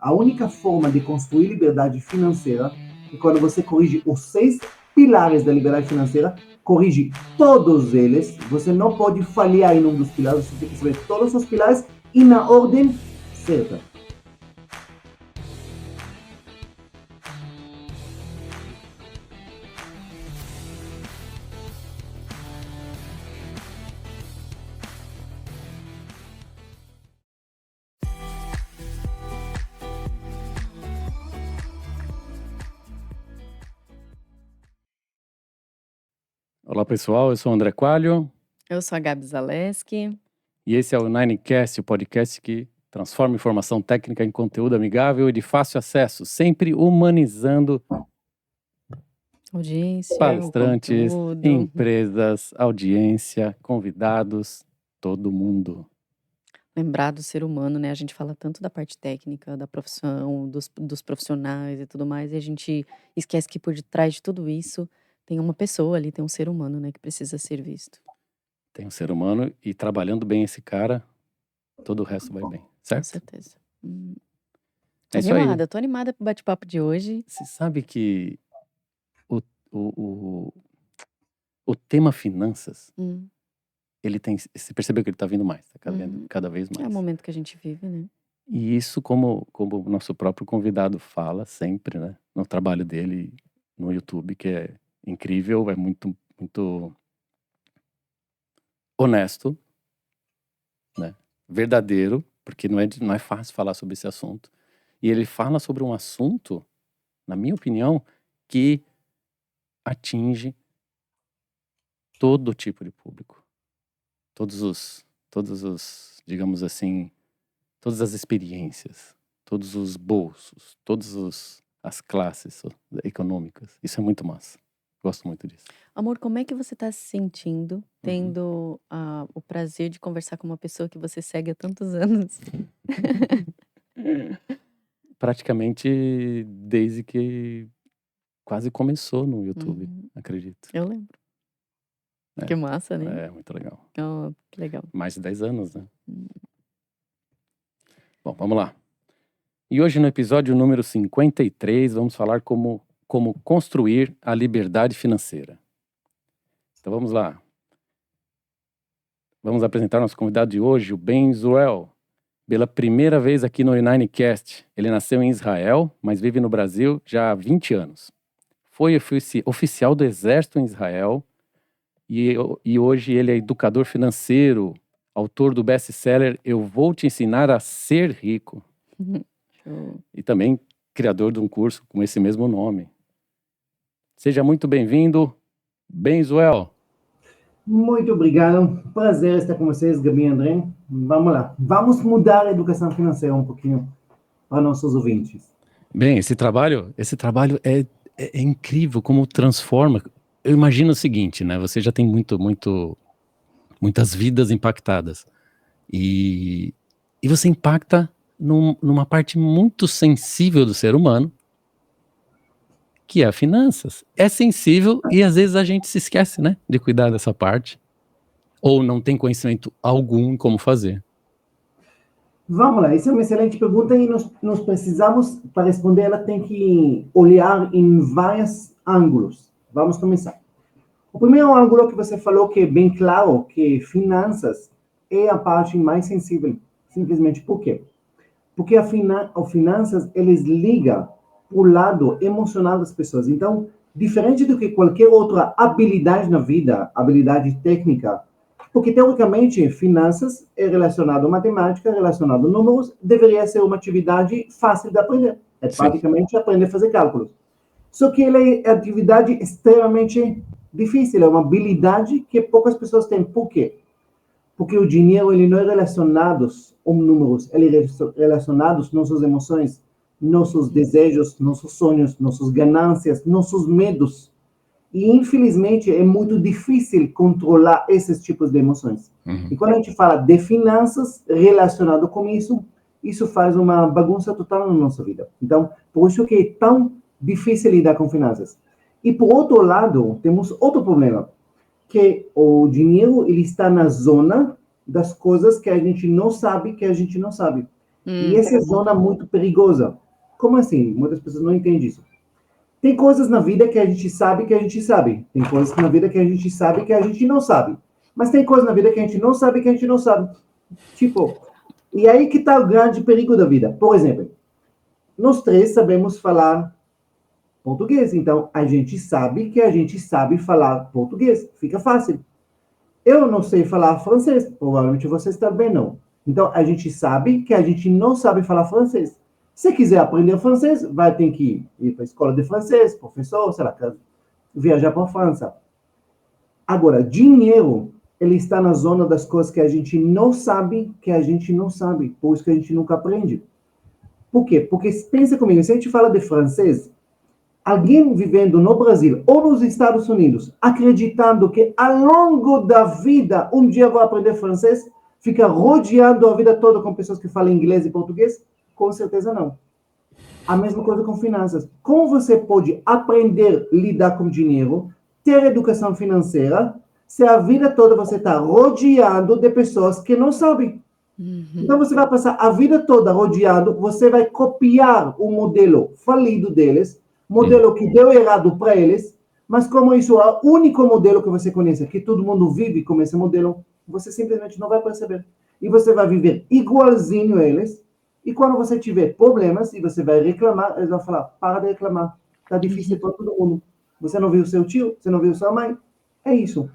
A única forma de construir liberdade financeira é quando você corrige os 6 pilares da liberdade financeira, corrige todos eles, você não pode falhar em um dos pilares, você tem que saber todos os pilares e na ordem certa. Olá pessoal, eu sou o André Coelho. Eu sou a Gabi Zaleski. E esse é o Ninecast, o podcast que transforma informação técnica em conteúdo amigável e de fácil acesso, sempre humanizando audiência, palestrantes, empresas, audiência, convidados, todo mundo. Lembrar do ser humano, né? A gente fala tanto da parte técnica, da profissão, dos profissionais e tudo mais, e a gente esquece que por detrás de tudo isso tem uma pessoa ali, tem um ser humano, né, que precisa ser visto. Tem um ser humano e trabalhando bem esse cara, todo o resto vai bem, certo? Com certeza. É isso aí. Tô animada pro bate-papo de hoje. Você sabe que o tema finanças, ele tem, você percebeu que ele tá vindo mais, tá cada vez mais. É o momento que a gente vive, né? E isso, como o nosso próprio convidado fala sempre, né, no trabalho dele no YouTube, que é incrível, é muito, muito honesto, né, verdadeiro, porque não é fácil falar sobre esse assunto. E ele fala sobre um assunto, na minha opinião, que atinge todo tipo de público. Todos os, digamos assim, todas as experiências, todos os bolsos, as classes econômicas. Isso é muito massa. Gosto muito disso. Amor, como é que você está se sentindo tendo o prazer de conversar com uma pessoa que você segue há tantos anos? Praticamente desde que quase começou no YouTube, acredito. Eu lembro. Que massa, né? É, muito legal. Oh, que legal. Mais de 10 anos, né? Bom, vamos lá. E hoje no episódio número 53, vamos falar como construir a liberdade financeira. Então vamos lá. Vamos apresentar nosso convidado de hoje, o Ben Zuel. Pela primeira vez aqui no Ninecast. Ele nasceu em Israel, mas vive no Brasil já há 20 anos. Foi oficial do exército em Israel e hoje ele é educador financeiro, autor do best-seller Eu Vou Te Ensinar a Ser Rico. E também criador de um curso com esse mesmo nome. Seja muito bem-vindo, Ben Zuel. Muito obrigado. Prazer estar com vocês, Gabi e André. Vamos lá. Vamos mudar a educação financeira um pouquinho para nossos ouvintes. Bem, esse trabalho é incrível como transforma. Eu imagino o seguinte, né? Você já tem muitas vidas impactadas. E você impacta numa parte muito sensível do ser humano, que é a finanças. É sensível e às vezes a gente se esquece, né, de cuidar dessa parte. Ou não tem conhecimento algum em como fazer. Vamos lá, essa é uma excelente pergunta e nós precisamos, para responder ela, tem que olhar em vários ângulos. Vamos começar. O primeiro ângulo que você falou, que é bem claro, que finanças é a parte mais sensível. Simplesmente por quê? Porque as finanças, eles ligam para o lado emocional das pessoas. Então, diferente do que qualquer outra habilidade na vida, habilidade técnica, porque teoricamente finanças é relacionado a matemática, relacionado a números, deveria ser uma atividade fácil de aprender. É praticamente aprender a fazer cálculos. Só que ela é atividade extremamente difícil, é uma habilidade que poucas pessoas têm. Por quê? Porque o dinheiro, ele não é relacionado a números, ele é relacionado às nossas emoções, nossos desejos, nossos sonhos, nossas ganâncias, nossos medos. E, infelizmente, é muito difícil controlar esses tipos de emoções. E quando a gente fala de finanças relacionado com isso faz uma bagunça total na nossa vida. Então, por isso que é tão difícil lidar com finanças. E, por outro lado, temos outro problema, que o dinheiro ele está na zona das coisas que a gente não sabe que a gente não sabe. E essa é zona muito perigosa. Como assim? Muitas pessoas não entendem isso. Tem coisas na vida que a gente sabe que a gente sabe. Tem coisas na vida que a gente sabe que a gente não sabe. Mas tem coisas na vida que a gente não sabe que a gente não sabe. Tipo, e aí que está o grande perigo da vida. Por exemplo, nós três sabemos falar português. Então, a gente sabe que a gente sabe falar português. Fica fácil. Eu não sei falar francês. Provavelmente vocês também não. Então, a gente sabe que a gente não sabe falar francês. Se quiser aprender francês, vai ter que ir para a escola de francês, professor, sei lá, viajar para a França. Agora, dinheiro, ele está na zona das coisas que a gente não sabe, por isso que a gente nunca aprende. Por quê? Porque pensa comigo, se a gente fala de francês, alguém vivendo no Brasil ou nos Estados Unidos, acreditando que ao longo da vida, um dia vou aprender francês, fica rodeando a vida toda com pessoas que falam inglês e português? Com certeza não. A mesma coisa com finanças. Como você pode aprender a lidar com dinheiro, ter educação financeira, se a vida toda você está rodeado de pessoas que não sabem? Então você vai passar a vida toda rodeado, você vai copiar o modelo falido deles, modelo que deu errado para eles, mas como isso é o único modelo que você conhece, que todo mundo vive como esse modelo, você simplesmente não vai perceber. E você vai viver igualzinho a eles, e quando você tiver problemas e você vai reclamar, eles vão falar, para de reclamar, está difícil para todo mundo. Você não viu seu tio, você não viu sua mãe, é isso.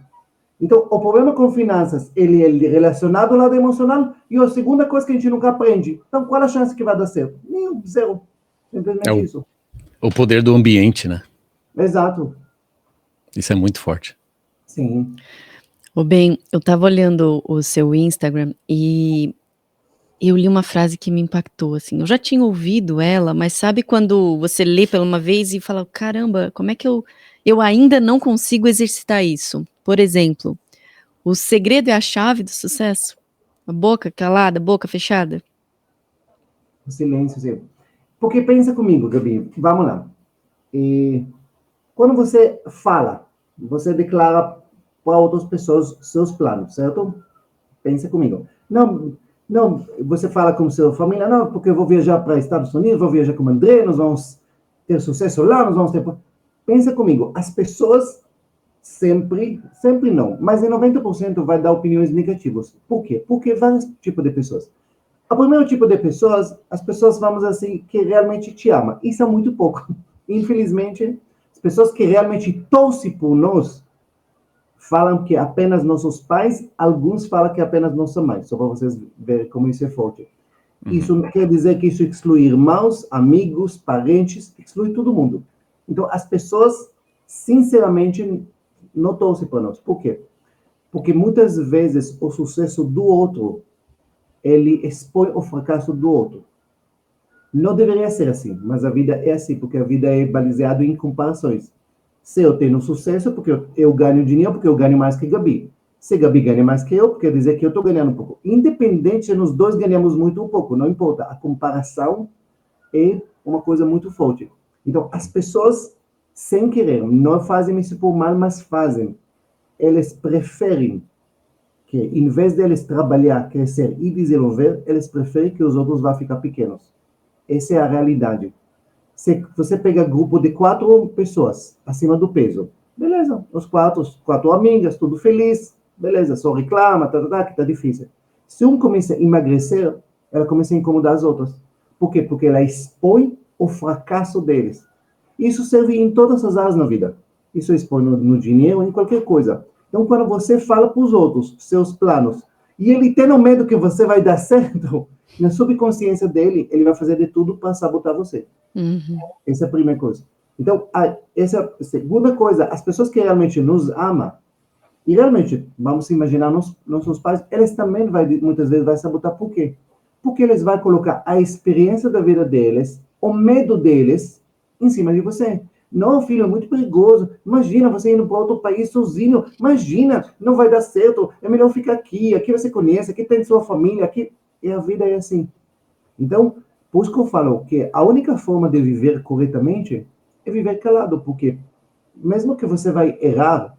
Então, o problema com finanças, ele é relacionado ao lado emocional, e a segunda coisa que a gente nunca aprende. Então, qual a chance que vai dar certo? Nenhum, zero. Simplesmente isso. O poder do ambiente, né? Exato. Isso é muito forte. Sim. Ben, eu estava olhando o seu Instagram e eu li uma frase que me impactou, assim. Eu já tinha ouvido ela, mas sabe quando você lê pela uma vez e fala, caramba, como é que eu ainda não consigo exercitar isso? Por exemplo, o segredo é a chave do sucesso? A boca calada, a boca fechada? O silêncio, sim. Porque pensa comigo, Gabi, vamos lá. Quando você fala, você declara para outras pessoas seus planos, certo? Pensa comigo. Não, você fala com sua família, não, porque eu vou viajar para Estados Unidos, vou viajar com o André, nós vamos ter sucesso lá, nós vamos ter... Pensa comigo, as pessoas sempre não, mas em 90% vai dar opiniões negativas. Por quê? Porque vários tipos de pessoas. O primeiro tipo de pessoas, as pessoas, vamos assim, que realmente te amam. Isso é muito pouco. Infelizmente, as pessoas que realmente torcem por nós, falam que apenas nossos pais, alguns falam que apenas nossa mãe, só para vocês verem como isso é forte. Isso não quer dizer que isso exclui irmãos, amigos, parentes, exclui todo mundo. Então, as pessoas, sinceramente, não torcem para nós. Por quê? Porque muitas vezes o sucesso do outro, ele expõe o fracasso do outro. Não deveria ser assim, mas a vida é assim, porque a vida é baseada em comparações. Se eu tenho sucesso, porque eu ganho dinheiro, porque eu ganho mais que Gabi. Se Gabi ganha mais que eu, quer dizer que eu estou ganhando um pouco. Independente, nós dois ganhamos muito ou pouco, não importa. A comparação é uma coisa muito forte. Então, as pessoas, sem querer, não fazem isso por mal, mas fazem. Eles preferem que, em vez de eles trabalhar, crescer e desenvolver, eles preferem que os outros vão ficar pequenos. Essa é a realidade. Se você pega grupo de 4 pessoas acima do peso, beleza, os quatro amigas, tudo feliz, beleza, só reclama, que tá difícil. Se um começa a emagrecer, ela começa a incomodar as outras. Por quê? Porque ela expõe o fracasso deles. Isso serve em todas as áreas na vida. Isso expõe no dinheiro, em qualquer coisa. Então, quando você fala para os outros seus planos, e ele tem medo que você vai dar certo, na subconsciência dele, ele vai fazer de tudo para sabotar você. Essa é a primeira coisa. Então, essa é a segunda coisa, as pessoas que realmente nos amam, e realmente, vamos imaginar, nossos pais, eles também muitas vezes vai sabotar. Por quê? Porque eles vão colocar a experiência da vida deles, o medo deles, em cima de você. Não, filho, é muito perigoso. Imagina você indo para outro país sozinho. Imagina, não vai dar certo. É melhor ficar aqui. Aqui você conhece, aqui tem sua família, aqui... E a vida é assim. Então, por isso que eu falo que a única forma de viver corretamente é viver calado, porque mesmo que você vai errar,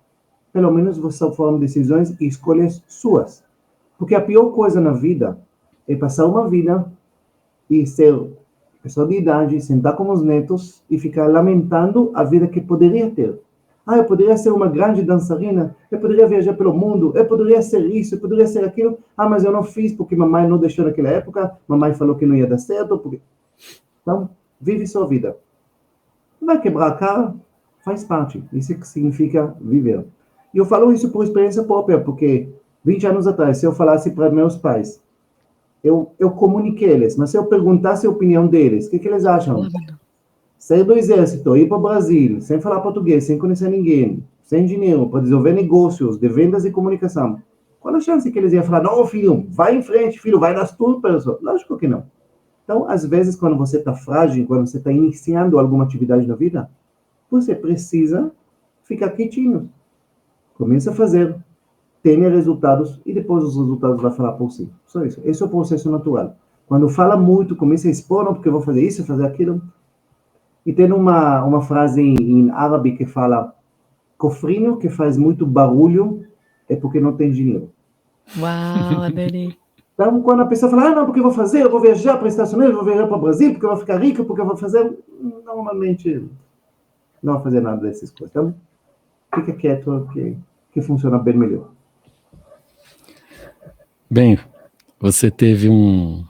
pelo menos você forma decisões e escolhas suas. Porque a pior coisa na vida é passar uma vida e ser pessoa de idade, sentar com os netos e ficar lamentando a vida que poderia ter. Eu poderia ser uma grande dançarina, eu poderia viajar pelo mundo, eu poderia ser isso, eu poderia ser aquilo. Mas eu não fiz porque mamãe não deixou naquela época, mamãe falou que não ia dar certo. Então, vive sua vida. Vai quebrar a cara, faz parte. Isso que significa viver. E eu falo isso por experiência própria, porque 20 anos atrás, se eu falasse para meus pais, eu comuniquei eles, mas se eu perguntasse a opinião deles, o que eles acham? Sair do exército, ir para o Brasil, sem falar português, sem conhecer ninguém, sem dinheiro, para desenvolver negócios de vendas e comunicação. Qual a chance que eles iam falar, não, filho, vai em frente, filho, vai dar tudo, pessoal? Lógico que não. Então, às vezes, quando você está frágil, quando você está iniciando alguma atividade na vida, você precisa ficar quietinho. Comece a fazer, tenha resultados e depois os resultados vão falar por si. Só isso. Esse é o processo natural. Quando fala muito, comece a expor, não, porque eu vou fazer isso, fazer aquilo. E tem uma frase em árabe que fala: cofrinho que faz muito barulho é porque não tem dinheiro. Uau, adorei. Então, quando a pessoa fala, não, porque eu vou fazer, eu vou viajar para os Estados Unidos, eu vou viajar para o Brasil, porque eu vou ficar rico, porque eu vou fazer, normalmente não vai fazer nada dessas coisas. Então, fica quieto que funciona bem melhor. Bem, você teve um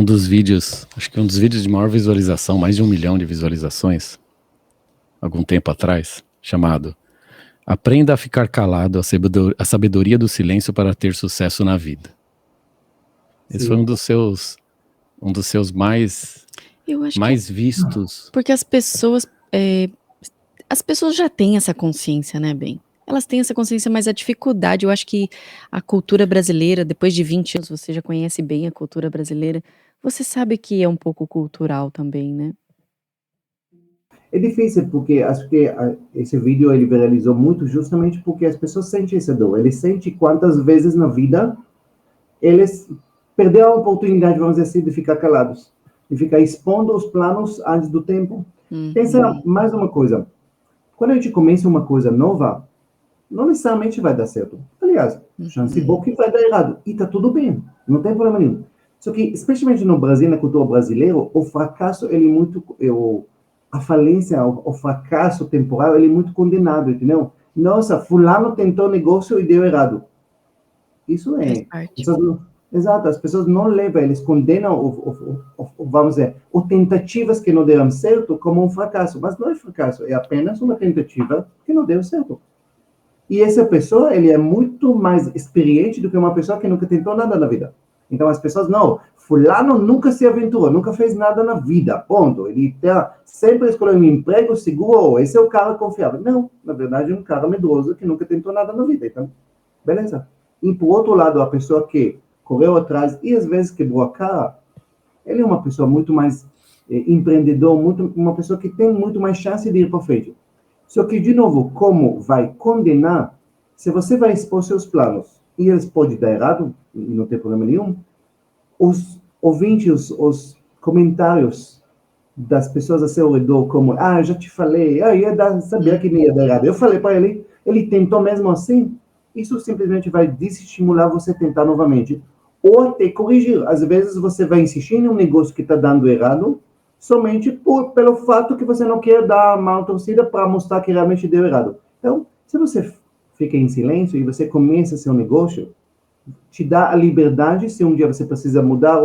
dos vídeos, acho que um dos vídeos de maior visualização, mais de 1 milhão de visualizações, algum tempo atrás, chamado Aprenda a Ficar Calado, a Sabedoria do Silêncio para Ter Sucesso na Vida. Esse Sim. foi um dos seus mais vistos. Porque as pessoas já têm essa consciência, né, Ben? Elas têm essa consciência, mas a dificuldade, eu acho que a cultura brasileira, depois de 20 anos, você já conhece bem a cultura brasileira, você sabe que é um pouco cultural também, né? É difícil, porque acho que esse vídeo ele viralizou muito justamente porque as pessoas sentem essa dor. Eles sentem quantas vezes na vida eles perderam a oportunidade, vamos dizer assim, de ficar calados, de ficar expondo os planos antes do tempo. Pensa mais uma coisa. Quando a gente começa uma coisa nova, não necessariamente vai dar certo. Aliás, chance boa que vai dar errado. E tá tudo bem, não tem problema nenhum. Só que, especialmente no Brasil, na cultura brasileira, o fracasso, ele é muito... a falência, o fracasso temporal, ele é muito condenado, entendeu? Nossa, fulano tentou negócio e deu errado. Isso é... Exato, as pessoas não levam, eles condenam, vamos dizer, tentativas que não deram certo como um fracasso. Mas não é fracasso, é apenas uma tentativa que não deu certo. E essa pessoa, ele é muito mais experiente do que uma pessoa que nunca tentou nada na vida. Então as pessoas, não, fulano nunca se aventurou, nunca fez nada na vida, ponto. Ele sempre escolheu um emprego seguro, esse é o cara confiável. Não, na verdade é um cara medroso que nunca tentou nada na vida. Então, beleza. E por outro lado, a pessoa que correu atrás e às vezes quebrou a cara, ele é uma pessoa muito mais empreendedor, uma pessoa que tem muito mais chance de ir para frente. Só que, de novo, como vai condenar, se você vai expor seus planos e eles podem dar errado, não tem problema nenhum, os ouvintes, os comentários das pessoas a seu redor, como, eu já te falei, sabia que não ia dar errado. Eu falei para ele tentou mesmo assim, isso simplesmente vai desestimular você tentar novamente. Ou até corrigir. Às vezes você vai insistir em um negócio que está dando errado, somente pelo fato que você não quer dar uma torcida para mostrar que realmente deu errado. Então, se você fica em silêncio e você começa seu negócio, te dá a liberdade, se um dia você precisa mudar,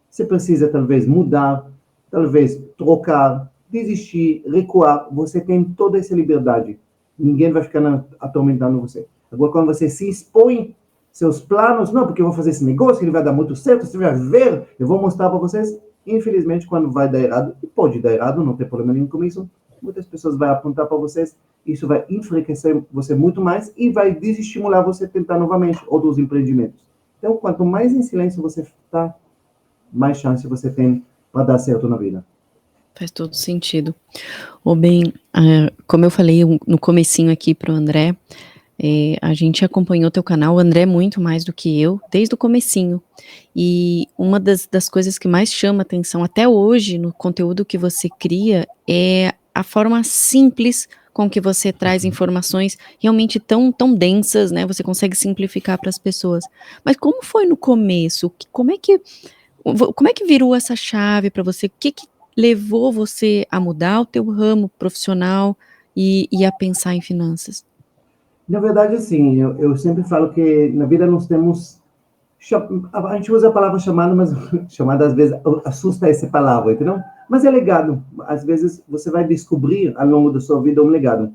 você precisa talvez mudar, talvez trocar, desistir, recuar, você tem toda essa liberdade. Ninguém vai ficar atormentando você. Agora, quando você se expõe seus planos, não, porque eu vou fazer esse negócio, ele vai dar muito certo, você vai ver, eu vou mostrar para vocês. Infelizmente, quando vai dar errado, e pode dar errado, não tem problema nenhum com isso, muitas pessoas vão apontar para vocês, isso vai enfraquecer você muito mais e vai desestimular você a tentar novamente outros empreendimentos. Então, quanto mais em silêncio você está, mais chance você tem para dar certo na vida. Faz todo sentido. Ben, como eu falei no comecinho aqui para o André, a gente acompanhou teu canal, o André muito mais do que eu, desde o comecinho. E uma das coisas que mais chama atenção até hoje no conteúdo que você cria é a forma simples com que você traz informações realmente tão, tão densas, né? Você consegue simplificar para as pessoas. Mas como foi no começo? Como é que virou essa chave para você? O que levou você a mudar o teu ramo profissional e a pensar em finanças? Na verdade, assim, eu sempre falo que na vida nós temos... A gente usa a palavra chamada, mas chamada às vezes assusta essa palavra, entendeu? Mas é legado. Às vezes você vai descobrir ao longo da sua vida um legado.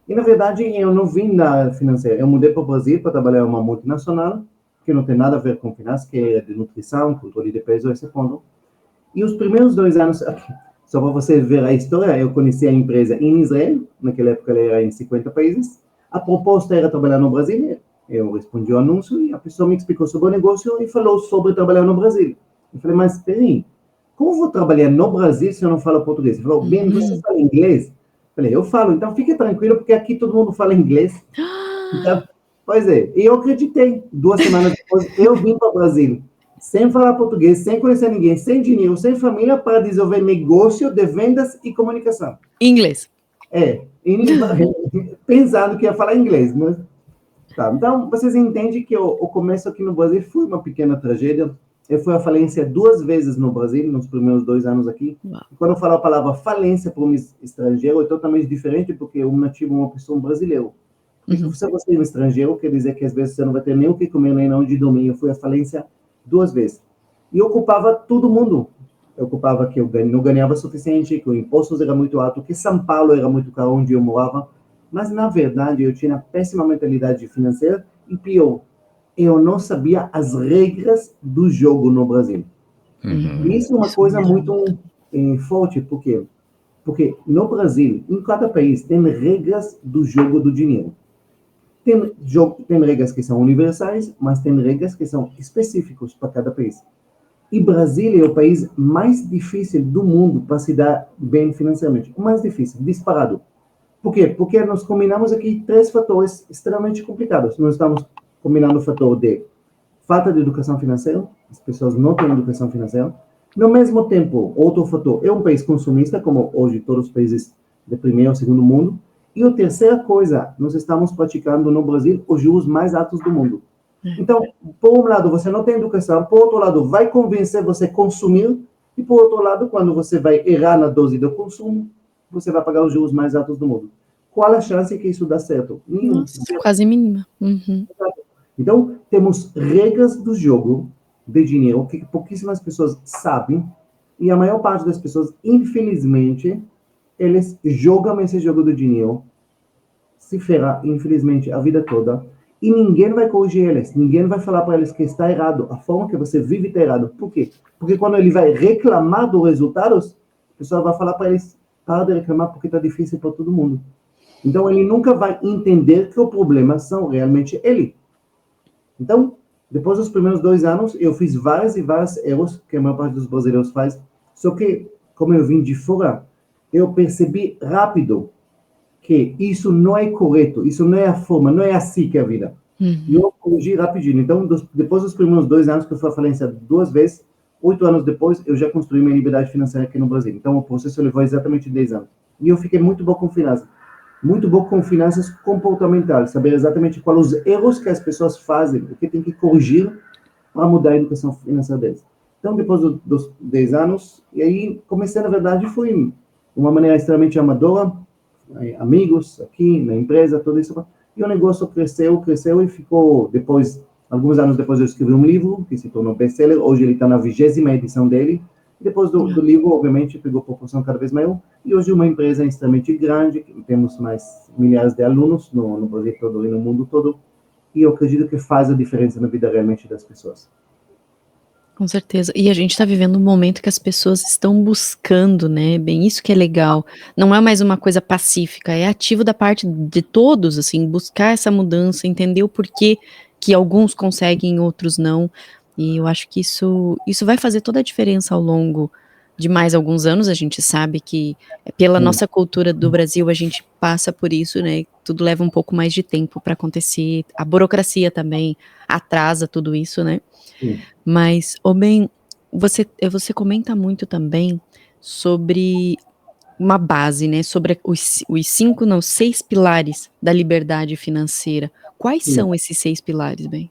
E na verdade eu não vim da financeira. Eu mudei para o Brasil para trabalhar em uma multinacional, que não tem nada a ver com finanças, que é de nutrição, controle de peso, esse ponto. E os primeiros 2 anos, só para você ver a história, eu conheci a empresa em Israel, naquela época ela era em 50 países. A proposta era trabalhar no Brasil, eu respondi o anúncio e a pessoa me explicou sobre o negócio e falou sobre trabalhar no Brasil. Eu falei, mas peraí, como vou trabalhar no Brasil se eu não falo português? Ele falou, bem, você fala inglês? Eu falei, eu falo, então fique tranquilo, porque aqui todo mundo fala inglês. Então, pois é, e eu acreditei. 2 semanas depois, eu vim para o Brasil, sem falar português, sem conhecer ninguém, sem dinheiro, sem família, para desenvolver negócio de vendas e comunicação. Inglês. Pensando que ia falar inglês, mas... Tá, então, vocês entendem que o começo aqui no Brasil foi uma pequena tragédia. Eu fui à falência 2 vezes no Brasil, nos primeiros 2 anos aqui. Quando eu falo a palavra falência para um estrangeiro, é totalmente diferente, porque um nativo é uma pessoa brasileira. Se você é um estrangeiro, quer dizer que às vezes você não vai ter nem o que comer, nem onde dormir. Eu fui à falência 2 vezes. E eu ocupava todo mundo. Eu ocupava que eu não ganhava o suficiente, que o imposto era muito alto, que São Paulo era muito caro onde eu morava. Mas, na verdade, eu tinha péssima mentalidade financeira e, pior, eu não sabia as regras do jogo no Brasil. E isso é uma coisa muito forte, por quê? Porque no Brasil, em cada país, tem regras do jogo do dinheiro. Tem regras que são universais, mas tem regras que são específicas para cada país. E Brasil é o país mais difícil do mundo para se dar bem financeiramente. O mais difícil, disparado. Por quê? Porque nós combinamos aqui 3 fatores extremamente complicados. Nós estamos combinando o fator de falta de educação financeira, as pessoas não têm educação financeira. No mesmo tempo, outro fator é um país consumista, como hoje todos os países de primeiro ou segundo mundo. E a terceira coisa, nós estamos praticando no Brasil os juros mais altos do mundo. Então, por um lado, você não tem educação, por outro lado, vai convencer você a consumir, e por outro lado, quando você vai errar na dose do consumo, você vai pagar os juros mais altos do mundo. Qual a chance que isso dá certo? Nenhuma. Nossa, quase mínima. Então, temos regras do jogo de dinheiro que pouquíssimas pessoas sabem, e a maior parte das pessoas, infelizmente, eles jogam esse jogo do dinheiro, se ferram, infelizmente, a vida toda, e ninguém vai corrigir eles, ninguém vai falar para eles que está errado, a forma que você vive está errado. Por quê? Porque quando ele vai reclamar dos resultados, a pessoa vai falar para eles, para de reclamar porque está difícil para todo mundo. Então, ele nunca vai entender que o problema são realmente ele. Então, depois dos primeiros 2 anos, eu fiz vários erros que a maior parte dos brasileiros faz. Só que, como eu vim de fora, eu percebi rápido que isso não é correto, isso não é a forma, não é assim que é a vida. E eu corrigi rapidinho. Então, depois dos primeiros 2 anos que eu fui à falência 2 vezes, 8 anos depois, eu já construí minha liberdade financeira aqui no Brasil. Então, o processo levou exatamente 10 anos. E eu fiquei muito bom com finanças. Muito bom com finanças comportamentais. Saber exatamente quais os erros que as pessoas fazem, o que tem que corrigir para mudar a educação financeira deles. Então, depois dos 10 anos, e aí comecei, na verdade, foi de uma maneira extremamente amadora, amigos aqui na empresa, tudo isso. E o negócio cresceu e ficou, depois, alguns anos depois eu escrevi um livro que se tornou best-seller. Hoje ele está na 20ª edição dele. E depois do livro, obviamente, pegou proporção cada vez maior. E hoje é uma empresa extremamente grande, temos mais milhares de alunos no Brasil todo e no mundo todo. E eu acredito que faz a diferença na vida realmente das pessoas. Com certeza. E a gente está vivendo um momento que as pessoas estão buscando, né? Bem, isso que é legal. Não é mais uma coisa pacífica, é ativo da parte de todos, assim, buscar essa mudança, entender o porquê que alguns conseguem e outros não. E eu acho que isso vai fazer toda a diferença ao longo de mais alguns anos. A gente sabe que pela nossa cultura do Brasil a gente passa por isso, né? Tudo leva um pouco mais de tempo para acontecer. A burocracia também atrasa tudo isso, né? Sim. Mas, Ben, você comenta muito também sobre uma base, né, sobre os 6 pilares da liberdade financeira. Quais Sim. são esses 6 pilares, Ben?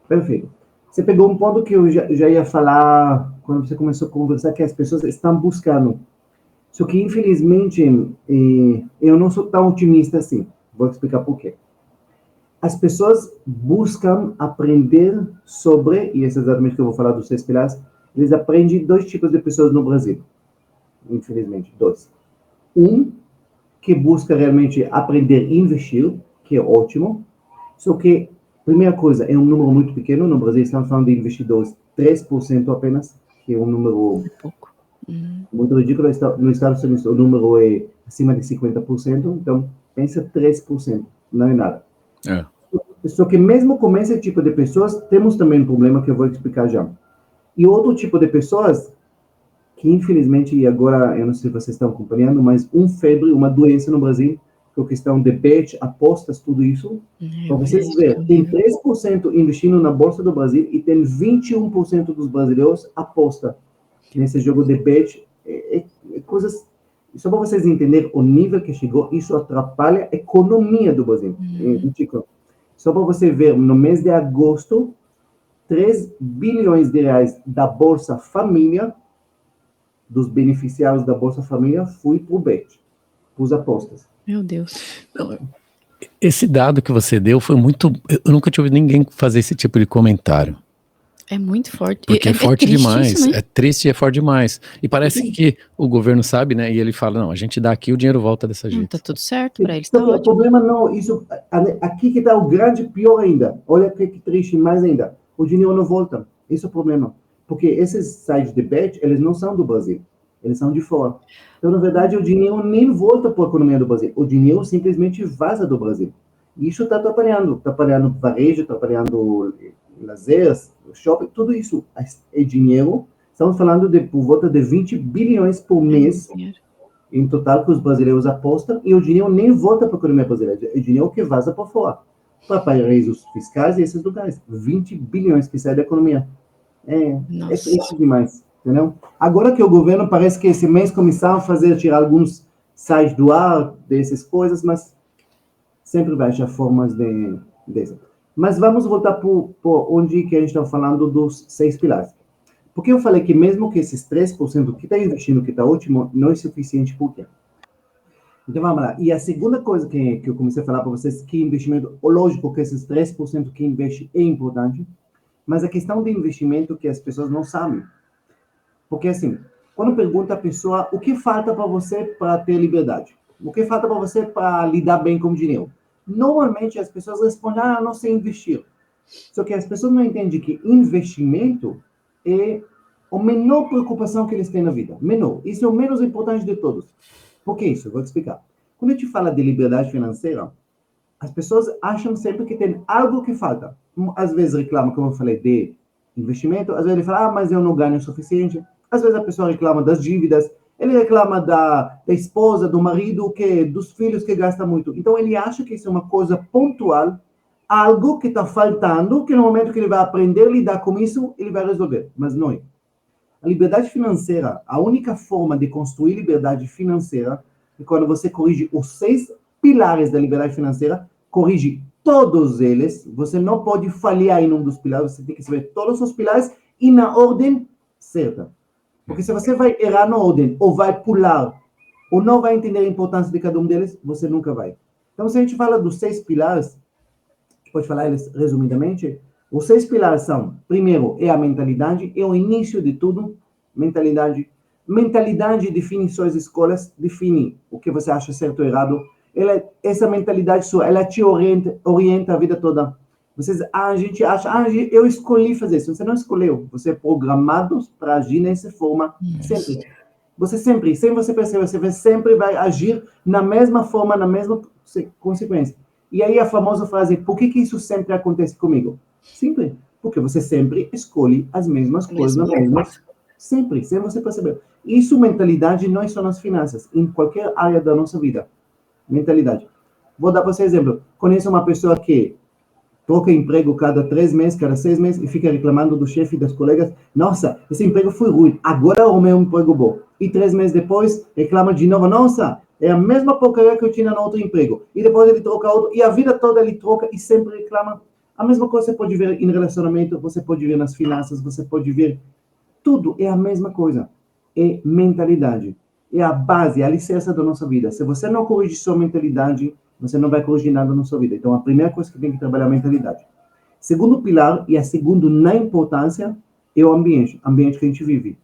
Perfeito. Você pegou um ponto que eu já ia falar quando você começou a conversar, que as pessoas estão buscando. Só que, infelizmente, eu não sou tão otimista assim. Vou explicar por quê. As pessoas buscam aprender sobre, e esse é exatamente o que eu vou falar dos 6 pilares, eles aprendem 2 tipos de pessoas no Brasil. Infelizmente, 2. Um, que busca realmente aprender a investir, que é ótimo. Só que, primeira coisa, é um número muito pequeno. No Brasil, estamos falando de investidores 3% apenas, que é um número Pouco. muito ridículo. Nos Estados Unidos, o número é acima de 50%. Então, pensa 3%, não é nada. É. Só que mesmo com esse tipo de pessoas, temos também um problema que eu vou explicar já. E outro tipo de pessoas, que infelizmente, e agora, eu não sei se vocês estão acompanhando, mas febre, uma doença no Brasil, que é a questão de bet, apostas, tudo isso. Para vocês verem, tem 3% investindo na Bolsa do Brasil e tem 21% dos brasileiros aposta nesse jogo de bet. Coisas... Só para vocês entenderem o nível que chegou, isso atrapalha a economia do Brasil. Só para você ver, no mês de agosto, 3 bilhões de reais da Bolsa Família, dos beneficiários da Bolsa Família, foi para o bet, para as apostas. Meu Deus. Não, esse dado que você deu foi muito... Eu nunca tinha ouvido ninguém fazer esse tipo de comentário. É muito forte. Porque é forte demais, isso, né? é triste e é forte demais. E parece que o governo sabe, né? E ele fala, não, a gente dá aqui, o dinheiro volta dessa jeito. Tá tudo certo para eles, tá O ótimo. problema não, isso, aqui que está o grande pior ainda. Olha que triste mais ainda. O dinheiro não volta. Esse é o problema. Porque esses sites de bet, eles não são do Brasil. Eles são de fora. Então, na verdade, o dinheiro nem volta para a economia do Brasil. O dinheiro simplesmente vaza do Brasil. E isso está atrapalhando. Atrapalhando varejo, atrapalhando lazeres, shopping, tudo isso é dinheiro. Estamos falando de por volta de 20 bilhões por mês, em total, que os brasileiros apostam, e o dinheiro nem volta para a economia brasileira. É dinheiro que vaza para fora. Para paraísos fiscais e esses lugares. 20 bilhões que saem da economia. É triste demais. Entendeu? Agora que o governo parece que esse mês começaram a tirar alguns sites do ar, dessas coisas, mas sempre vai achar formas de... Mas vamos voltar por onde que a gente está falando dos 6 pilares. Porque eu falei que mesmo que esses 3% que está investindo, que está ótimo, não é suficiente. Por quê? Então vamos lá. E a segunda coisa que eu comecei a falar para vocês, que investimento, lógico que esses 3% que investe é importante, mas a questão de investimento que as pessoas não sabem. Porque assim, quando pergunta a pessoa o que falta para você para ter liberdade, o que falta para você para lidar bem com o dinheiro, normalmente as pessoas respondem, não sei investir. Só que as pessoas não entendem que investimento é a menor preocupação que eles têm na vida. Menor. Isso é o menos importante de todos. Por que isso? Eu vou te explicar. Quando a gente fala de liberdade financeira, as pessoas acham sempre que tem algo que falta. Às vezes reclamam, como eu falei, de investimento. Às vezes ele fala, mas eu não ganho o suficiente. Às vezes a pessoa reclama das dívidas. Ele reclama da esposa, do marido, dos filhos que gasta muito. Então ele acha que isso é uma coisa pontual, algo que está faltando, que no momento que ele vai aprender a lidar com isso, ele vai resolver. Mas não é. A liberdade financeira, a única forma de construir liberdade financeira é quando você corrige os 6 pilares da liberdade financeira, corrige todos eles, você não pode falhar em um dos pilares, você tem que saber todos os pilares e na ordem certa. Porque se você vai errar na ordem, ou vai pular, ou não vai entender a importância de cada um deles, você nunca vai. Então, se a gente fala dos 6 pilares, pode falar eles resumidamente, os 6 pilares são, primeiro, é a mentalidade, é o início de tudo, mentalidade. Mentalidade define suas escolhas, define o que você acha certo ou errado. Essa mentalidade sua, ela te orienta a vida toda. A gente acha, eu escolhi fazer isso. Você não escolheu, você é programado para agir nessa forma, sempre. Você sempre, sem você perceber, você sempre vai agir na mesma forma, na mesma consequência. E aí a famosa frase, por que isso sempre acontece comigo? Simples, porque você sempre escolhe as mesmas coisas na mesma, sempre, sem você perceber. Isso, mentalidade, não é só nas finanças, em qualquer área da nossa vida. Mentalidade. Vou dar para você exemplo. Conheço uma pessoa que troca emprego cada 3 meses, cada 6 meses, e fica reclamando do chefe e das colegas, nossa, esse emprego foi ruim, agora eu arrumei um emprego bom. e 3 meses depois reclama de novo, nossa, é a mesma porcaria que eu tinha no outro emprego. E depois ele troca outro, e a vida toda ele troca e sempre reclama. A mesma coisa você pode ver em relacionamento, você pode ver nas finanças, você pode ver, tudo é a mesma coisa. É mentalidade. É a base, a alicerce da nossa vida. Se você não corrigir sua mentalidade, você não vai corrigir nada na sua vida. Então, a primeira coisa que tem que trabalhar é a mentalidade. Segundo pilar, e a segundo na importância, é o ambiente que a gente vive.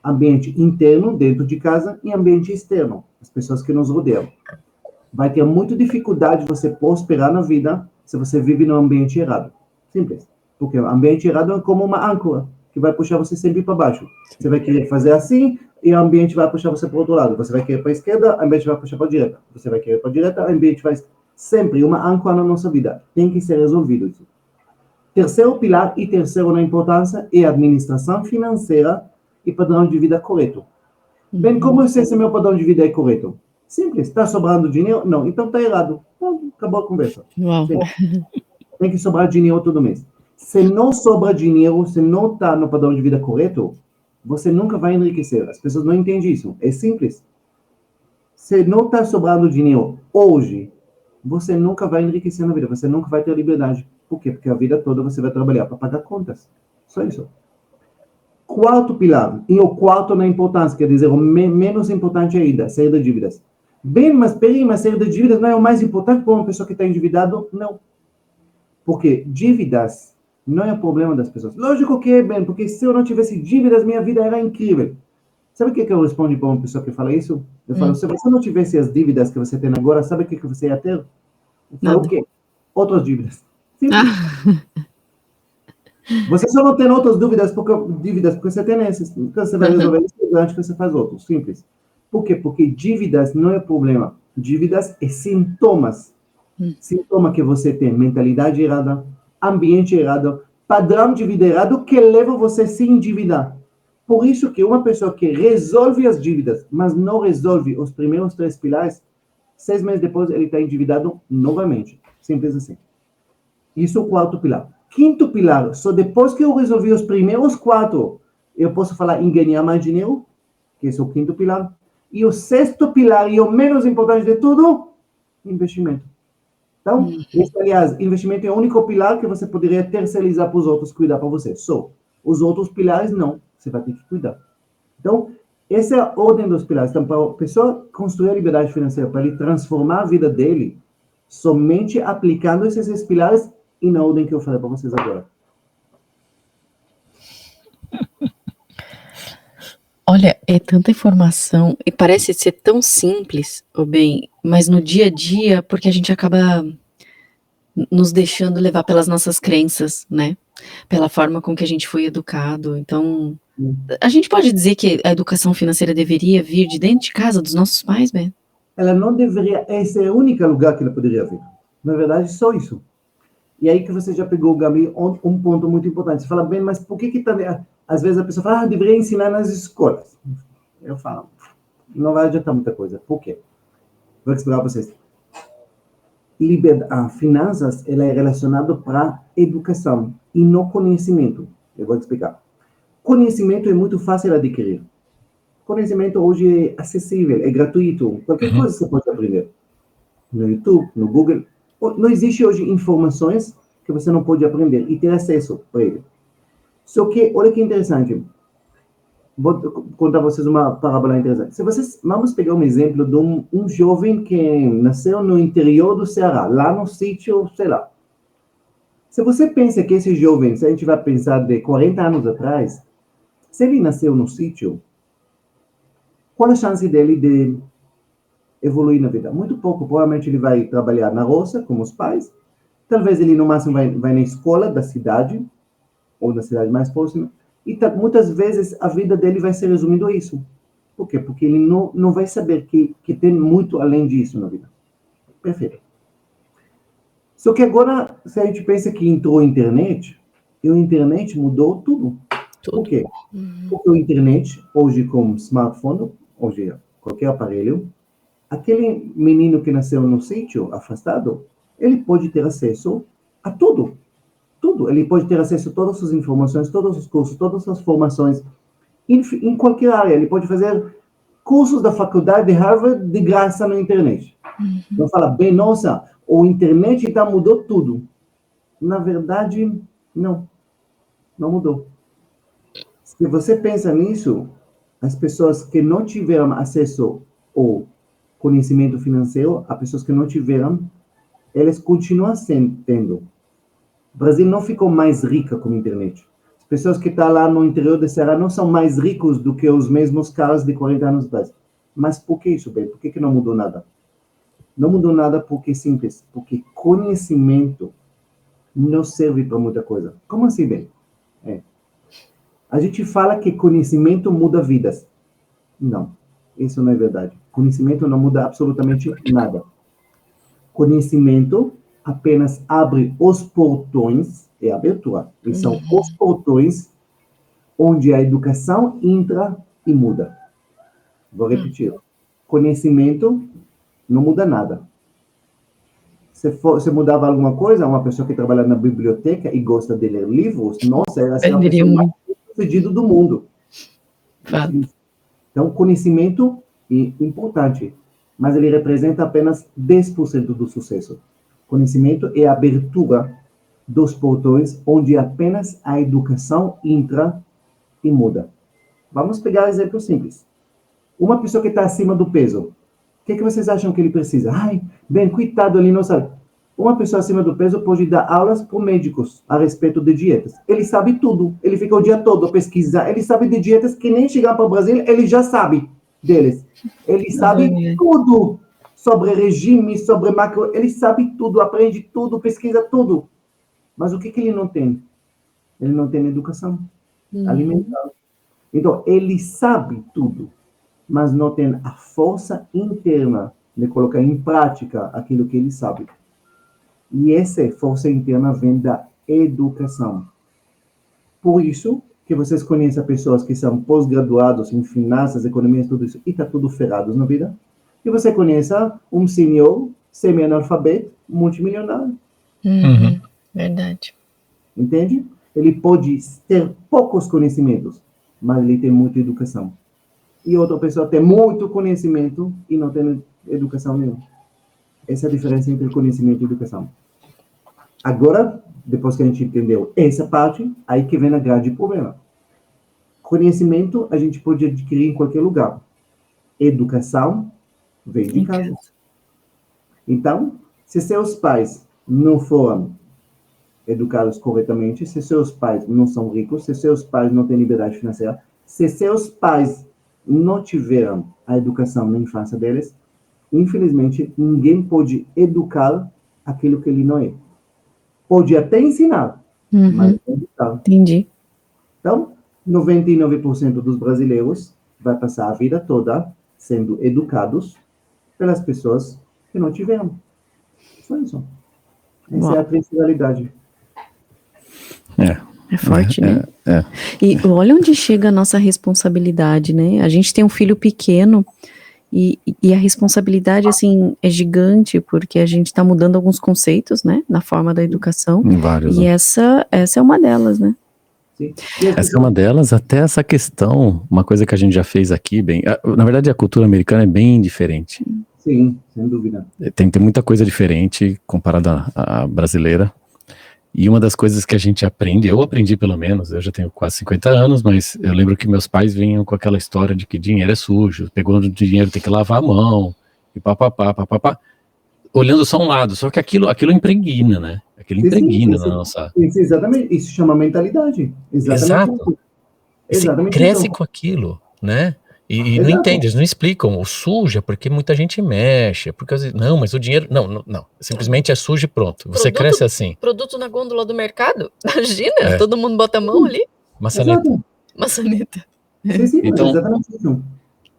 Ambiente interno, dentro de casa, e ambiente externo, as pessoas que nos rodeiam. Vai ter muita dificuldade de você prosperar na vida se você vive num ambiente errado. Simples. Porque o ambiente errado é como uma âncora, que vai puxar você sempre para baixo. Você vai querer fazer assim, e o ambiente vai puxar você para o outro lado. Você vai querer para a esquerda, o ambiente vai puxar para a direita. Você vai querer para a direita, o ambiente vai... Sempre uma âncora na nossa vida. Tem que ser resolvido isso. Terceiro pilar e terceiro na importância é a administração financeira e padrão de vida correto. Bem, como eu sei se meu padrão de vida é correto? Simples. Está sobrando dinheiro? Não. Então está errado. Bom, acabou a conversa. Uau. Tem que sobrar dinheiro todo mês. Se não sobra dinheiro, se não está no padrão de vida correto, você nunca vai enriquecer. As pessoas não entendem isso. É simples. Se não está sobrando dinheiro hoje, você nunca vai enriquecer na vida. Você nunca vai ter liberdade. Por quê? Porque a vida toda você vai trabalhar para pagar contas. Só isso. Quarto pilar, e o quarto na importância, quer dizer, o menos importante ainda, sair de dívidas. Bem, mas peraí, mas sair de dívidas não é o mais importante para uma pessoa que está endividada? Não. Porque dívidas não é o problema das pessoas. Lógico que é, bem, porque se eu não tivesse dívidas, minha vida era incrível. Sabe o que eu respondo para uma pessoa que fala isso? Eu falo, se você não tivesse as dívidas que você tem agora, sabe o que você ia ter? Eu falo, o quê? Outras dívidas. Simples. Você só não tem outras dívidas porque você tem essas. Então você vai resolver isso durante que você faz outros. Simples. Por quê? Porque dívidas não é problema. Dívidas é sintomas. Sintoma que você tem mentalidade errada, ambiente errado, padrão de vida errado que leva você a se endividar. Por isso que uma pessoa que resolve as dívidas, mas não resolve os primeiros 3 pilares, 6 meses depois ele está endividado novamente. Simples assim. Isso é o quarto pilar. Quinto pilar, só depois que eu resolvi os primeiros 4, eu posso falar em ganhar mais dinheiro, que esse é o quinto pilar. E o sexto pilar, e o menos importante de tudo, investimento. Então, esse, aliás, investimento é o único pilar que você poderia terceirizar para os outros cuidar para você. Só. Os outros pilares, não. Você vai ter que cuidar. Então, essa é a ordem dos pilares. Então, para a pessoa construir a liberdade financeira, para ele transformar a vida dele, somente aplicando esses pilares e na ordem que eu falei para vocês agora. Olha, é tanta informação e parece ser tão simples, bem, mas no dia a dia, porque a gente acaba nos deixando levar pelas nossas crenças, né? Pela forma com que a gente foi educado. Então, a gente pode dizer que a educação financeira deveria vir de dentro de casa dos nossos pais, Ben? Ela não deveria, esse é o único lugar que ela poderia vir. Na verdade, só isso. E aí que você já pegou, Gabi, um ponto muito importante. Você fala, bem, mas por que tá... Às vezes a pessoa fala, deveria ensinar nas escolas. Eu falo, não vai adiantar muita coisa. Por quê? Vou explicar para vocês. Finanças, ela é relacionada para educação e não conhecimento. Eu vou explicar. Conhecimento é muito fácil de adquirir. Conhecimento hoje é acessível, é gratuito. Qualquer coisa você pode aprender. No YouTube, no Google. Não existe hoje informações que você não pode aprender e ter acesso para ele. Só que, olha que interessante. Vou contar a vocês uma parábola interessante. Vamos pegar um exemplo de um jovem que nasceu no interior do Ceará, lá no sítio, sei lá. Se você pensa que esse jovem, se a gente vai pensar de 40 anos atrás, se ele nasceu no sítio, qual a chance dele de evoluir na vida? Muito pouco. Provavelmente ele vai trabalhar na roça, como os pais. Talvez ele, no máximo, vai na escola da cidade, ou da cidade mais próxima. E muitas vezes a vida dele vai ser resumida a isso. Por quê? Porque ele não vai saber que tem muito além disso na vida. Perfeito. Só que agora, se a gente pensa que entrou a internet, e a internet mudou tudo. Por quê? Porque a internet, hoje com smartphone, hoje qualquer aparelho, aquele menino que nasceu no sítio, afastado, ele pode ter acesso a tudo. Tudo. Ele pode ter acesso a todas as informações, todos os cursos, todas as formações, em qualquer área. Ele pode fazer cursos da faculdade de Harvard de graça na internet. Então fala bem, nossa, o internet então mudou tudo. Na verdade, não mudou. Se você pensa nisso, as pessoas que não tiveram acesso ao conhecimento financeiro, as pessoas que não tiveram, elas continuam tendo. O Brasil não ficou mais rica com a internet. As pessoas que estão lá no interior do Ceará não são mais ricos do que os mesmos caras de 40 anos atrás. Mas por que isso, bem? Por que não mudou nada? Não mudou nada porque é simples. Porque conhecimento não serve para muita coisa. Como assim, bem? A gente fala que conhecimento muda vidas. Não, isso não é verdade. Conhecimento não muda absolutamente nada. Conhecimento apenas abre os portões, é abertura, e são os portões onde a educação entra e muda. Vou repetir. Conhecimento não muda nada. Se mudava alguma coisa, uma pessoa que trabalha na biblioteca e gosta de ler livros, nossa, ela é a pessoa mais bem-sucedida do mundo. Então, conhecimento é importante, mas ele representa apenas 10% do sucesso. Conhecimento é a abertura dos portões onde apenas a educação entra e muda. Vamos pegar um exemplo simples. Uma pessoa que está acima do peso, o que vocês acham que ele precisa? Ai, bem, coitado, ele não sabe. Uma pessoa acima do peso pode dar aulas para médicos a respeito de dietas. Ele sabe tudo. Ele fica o dia todo a pesquisar. Ele sabe de dietas que nem chegar para o Brasil, ele já sabe deles. Ele sabe tudo sobre regime, sobre macro. Ele sabe tudo, aprende tudo, pesquisa tudo. Mas o que ele não tem? Ele não tem educação alimentar. Então, ele sabe tudo, mas não tem a força interna de colocar em prática aquilo que ele sabe. E essa força interna vem da educação. Por isso que vocês conhecem pessoas que são pós-graduados em finanças, economias, tudo isso, e está tudo ferrado na vida. E você conhece um senhor semi-analfabeto, multimilionário. Verdade. Entende? Ele pode ter poucos conhecimentos, mas ele tem muita educação. E outra pessoa tem muito conhecimento e não tem educação nenhuma. Essa é a diferença entre conhecimento e educação. Agora, depois que a gente entendeu essa parte, aí que vem a grande problema. Conhecimento a gente pode adquirir em qualquer lugar. Educação vem de casa. Então, se seus pais não foram educados corretamente, se seus pais não são ricos, se seus pais não têm liberdade financeira, se seus pais não tiveram a educação na infância deles, infelizmente, ninguém pode educar aquilo que ele não é. Pode até ensinar, mas não educar. Entendi. Então, 99% dos brasileiros vai passar a vida toda sendo educados pelas pessoas que não tiveram. Só isso. Essa é a triste realidade. É forte, né? E olha onde chega a nossa responsabilidade, né? A gente tem um filho pequeno e a responsabilidade, assim, é gigante, porque a gente está mudando alguns conceitos, né? Na forma da educação. Vários, e essa é uma delas, né? Sim. Essa é uma delas, até essa questão, uma coisa que a gente já fez aqui, bem, na verdade a cultura americana é bem diferente. Sim, sem dúvida. Tem muita coisa diferente comparada à brasileira. E uma das coisas que a gente aprende, eu aprendi pelo menos, eu já tenho quase 50 anos, mas eu lembro que meus pais vinham com aquela história de que dinheiro é sujo, pegou no dinheiro tem que lavar a mão, e papapá, olhando só um lado, só que aquilo impregna, né? Aquilo impregna na nossa... Exatamente, isso chama mentalidade. Exatamente. Exatamente. Você cresce com aquilo, né? E não entende, eles não explicam o suja, porque muita gente mexe, porque não, mas o dinheiro, não, simplesmente é sujo e pronto, você cresce assim. Produto na gôndola do mercado, imagina, todo mundo bota a mão ali. Maçaneta. Sim, então, exatamente isso.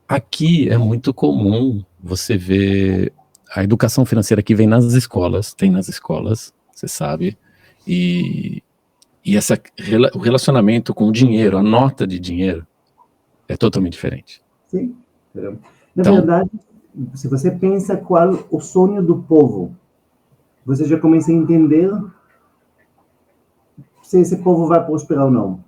Aqui é muito comum você ver a educação financeira que vem nas escolas, tem nas escolas, você sabe, e o relacionamento com o dinheiro, a nota de dinheiro, é totalmente diferente. Sim. Na verdade, se você pensa qual o sonho do povo, você já começa a entender se esse povo vai prosperar ou não.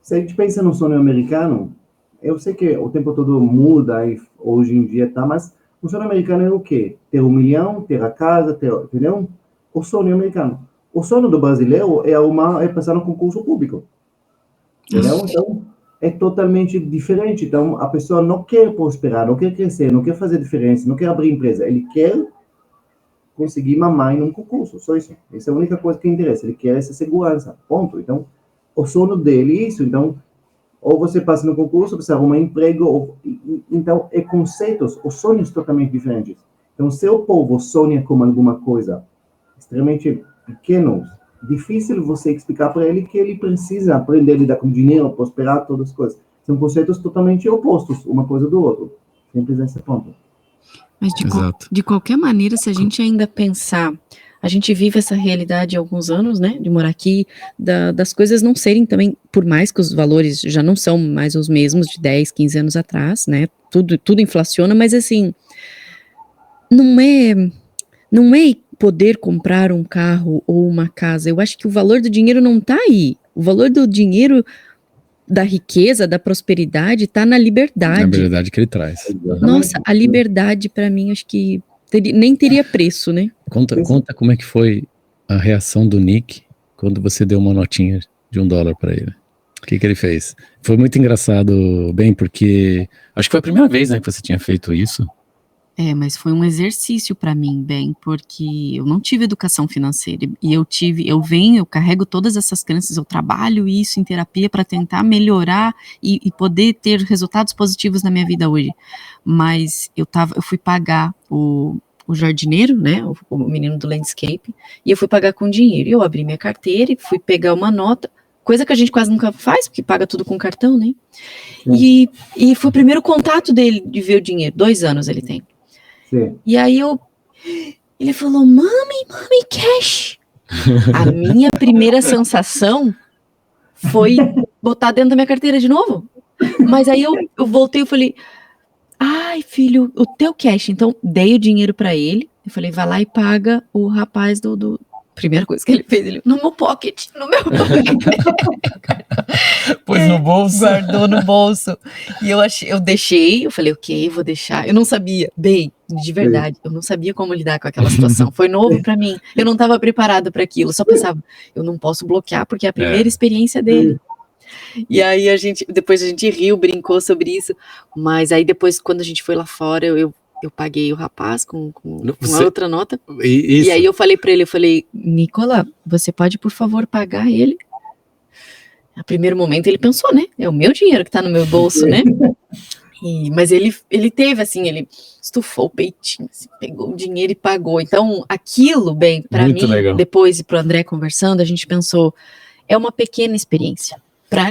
Se a gente pensa no sonho americano, eu sei que o tempo todo muda e hoje em dia tá, mas o sonho americano é o quê? Ter 1 milhão, ter a casa, ter, entendeu? O sonho americano. O sonho do brasileiro é passar no concurso público, entendeu? Então, é totalmente diferente. Então, a pessoa não quer prosperar, não quer crescer, não quer fazer diferença, não quer abrir empresa. Ele quer conseguir mamar em um concurso, só isso. Essa é a única coisa que interessa. Ele quer essa segurança, ponto. Então, o sonho dele é isso. Então, ou você passa no concurso, você arruma emprego, então, é conceitos, os sonhos totalmente diferentes. Então, se o povo sonha com alguma coisa extremamente pequeno, difícil você explicar para ele que ele precisa aprender a lidar com dinheiro, prosperar, todas as coisas. São conceitos totalmente opostos, uma coisa do outro. Simples nesse ponto. Mas de qualquer maneira, se a gente ainda pensar, a gente vive essa realidade há alguns anos, né, de morar aqui, das coisas não serem também, por mais que os valores já não são mais os mesmos de 10, 15 anos atrás, né, tudo inflaciona, mas assim, não é poder comprar um carro ou uma casa. Eu acho que o valor do dinheiro não está aí. O valor do dinheiro, da riqueza, da prosperidade, está na liberdade. A liberdade que ele traz. Nossa, a liberdade, para mim, acho que nem teria preço, né? Conta como é que foi a reação do Nick quando você deu uma notinha de $1 para ele. O que ele fez? Foi muito engraçado, bem, porque acho que foi a primeira vez, né, que você tinha feito isso. Mas foi um exercício para mim, bem, porque eu não tive educação financeira e eu carrego todas essas crenças, eu trabalho isso em terapia para tentar melhorar e poder ter resultados positivos na minha vida hoje. Mas eu fui pagar o jardineiro, né, o menino do landscape, e eu fui pagar com dinheiro. Eu abri minha carteira e fui pegar uma nota, coisa que a gente quase nunca faz, porque paga tudo com cartão, né? E foi o primeiro contato dele de ver o dinheiro, 2 anos ele tem. Sim. E aí ele falou, mami, cash. A minha primeira sensação foi botar dentro da minha carteira de novo. Mas aí eu voltei e falei, ai filho, o teu cash. Então dei o dinheiro pra ele. Eu falei, vai lá e paga o rapaz do... Primeira coisa que ele fez, no meu pocket. Pôs no bolso. Guardou no bolso. E eu deixei, eu falei, ok, vou deixar. Eu não sabia, bem, de verdade, eu não sabia como lidar com aquela situação. Foi novo pra mim. Eu não estava preparada para aquilo. Só pensava, eu não posso bloquear porque é a primeira experiência dele. E aí depois a gente riu, brincou sobre isso. Mas aí depois, quando a gente foi lá fora, eu paguei o rapaz com uma outra nota. Isso. E aí eu falei pra ele, Nicola, você pode, por favor, pagar ele? A primeiro momento ele pensou, né? É o meu dinheiro que tá no meu bolso, né? Mas ele teve, assim, ele estufou o peitinho, assim, pegou o dinheiro e pagou. Então, aquilo, bem, pra Muito mim, legal. depois e pro André conversando, a gente pensou, é uma pequena experiência.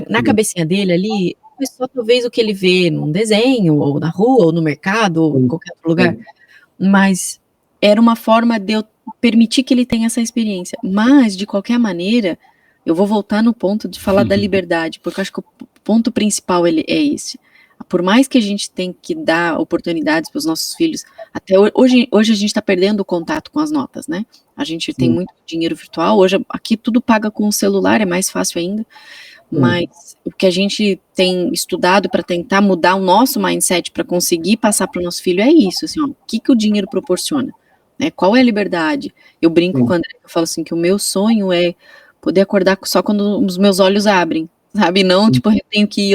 Na cabecinha dele ali, foi só talvez o que ele vê num desenho, ou na rua, ou no mercado, ou em qualquer outro lugar. Mas era uma forma de eu permitir que ele tenha essa experiência. Mas, de qualquer maneira, eu vou voltar no ponto de falar da liberdade, porque eu acho que o ponto principal é esse. Por mais que a gente tenha que dar oportunidades para os nossos filhos, até hoje a gente está perdendo o contato com as notas, né? A gente tem muito dinheiro virtual, hoje aqui tudo paga com o celular, é mais fácil ainda. Mas o que a gente tem estudado para tentar mudar o nosso mindset para conseguir passar para o nosso filho é isso, assim, ó, o que o dinheiro proporciona, né? Qual é a liberdade? Eu brinco com o André, eu falo assim, que o meu sonho é poder acordar só quando os meus olhos abrem, sabe? Não, tipo, eu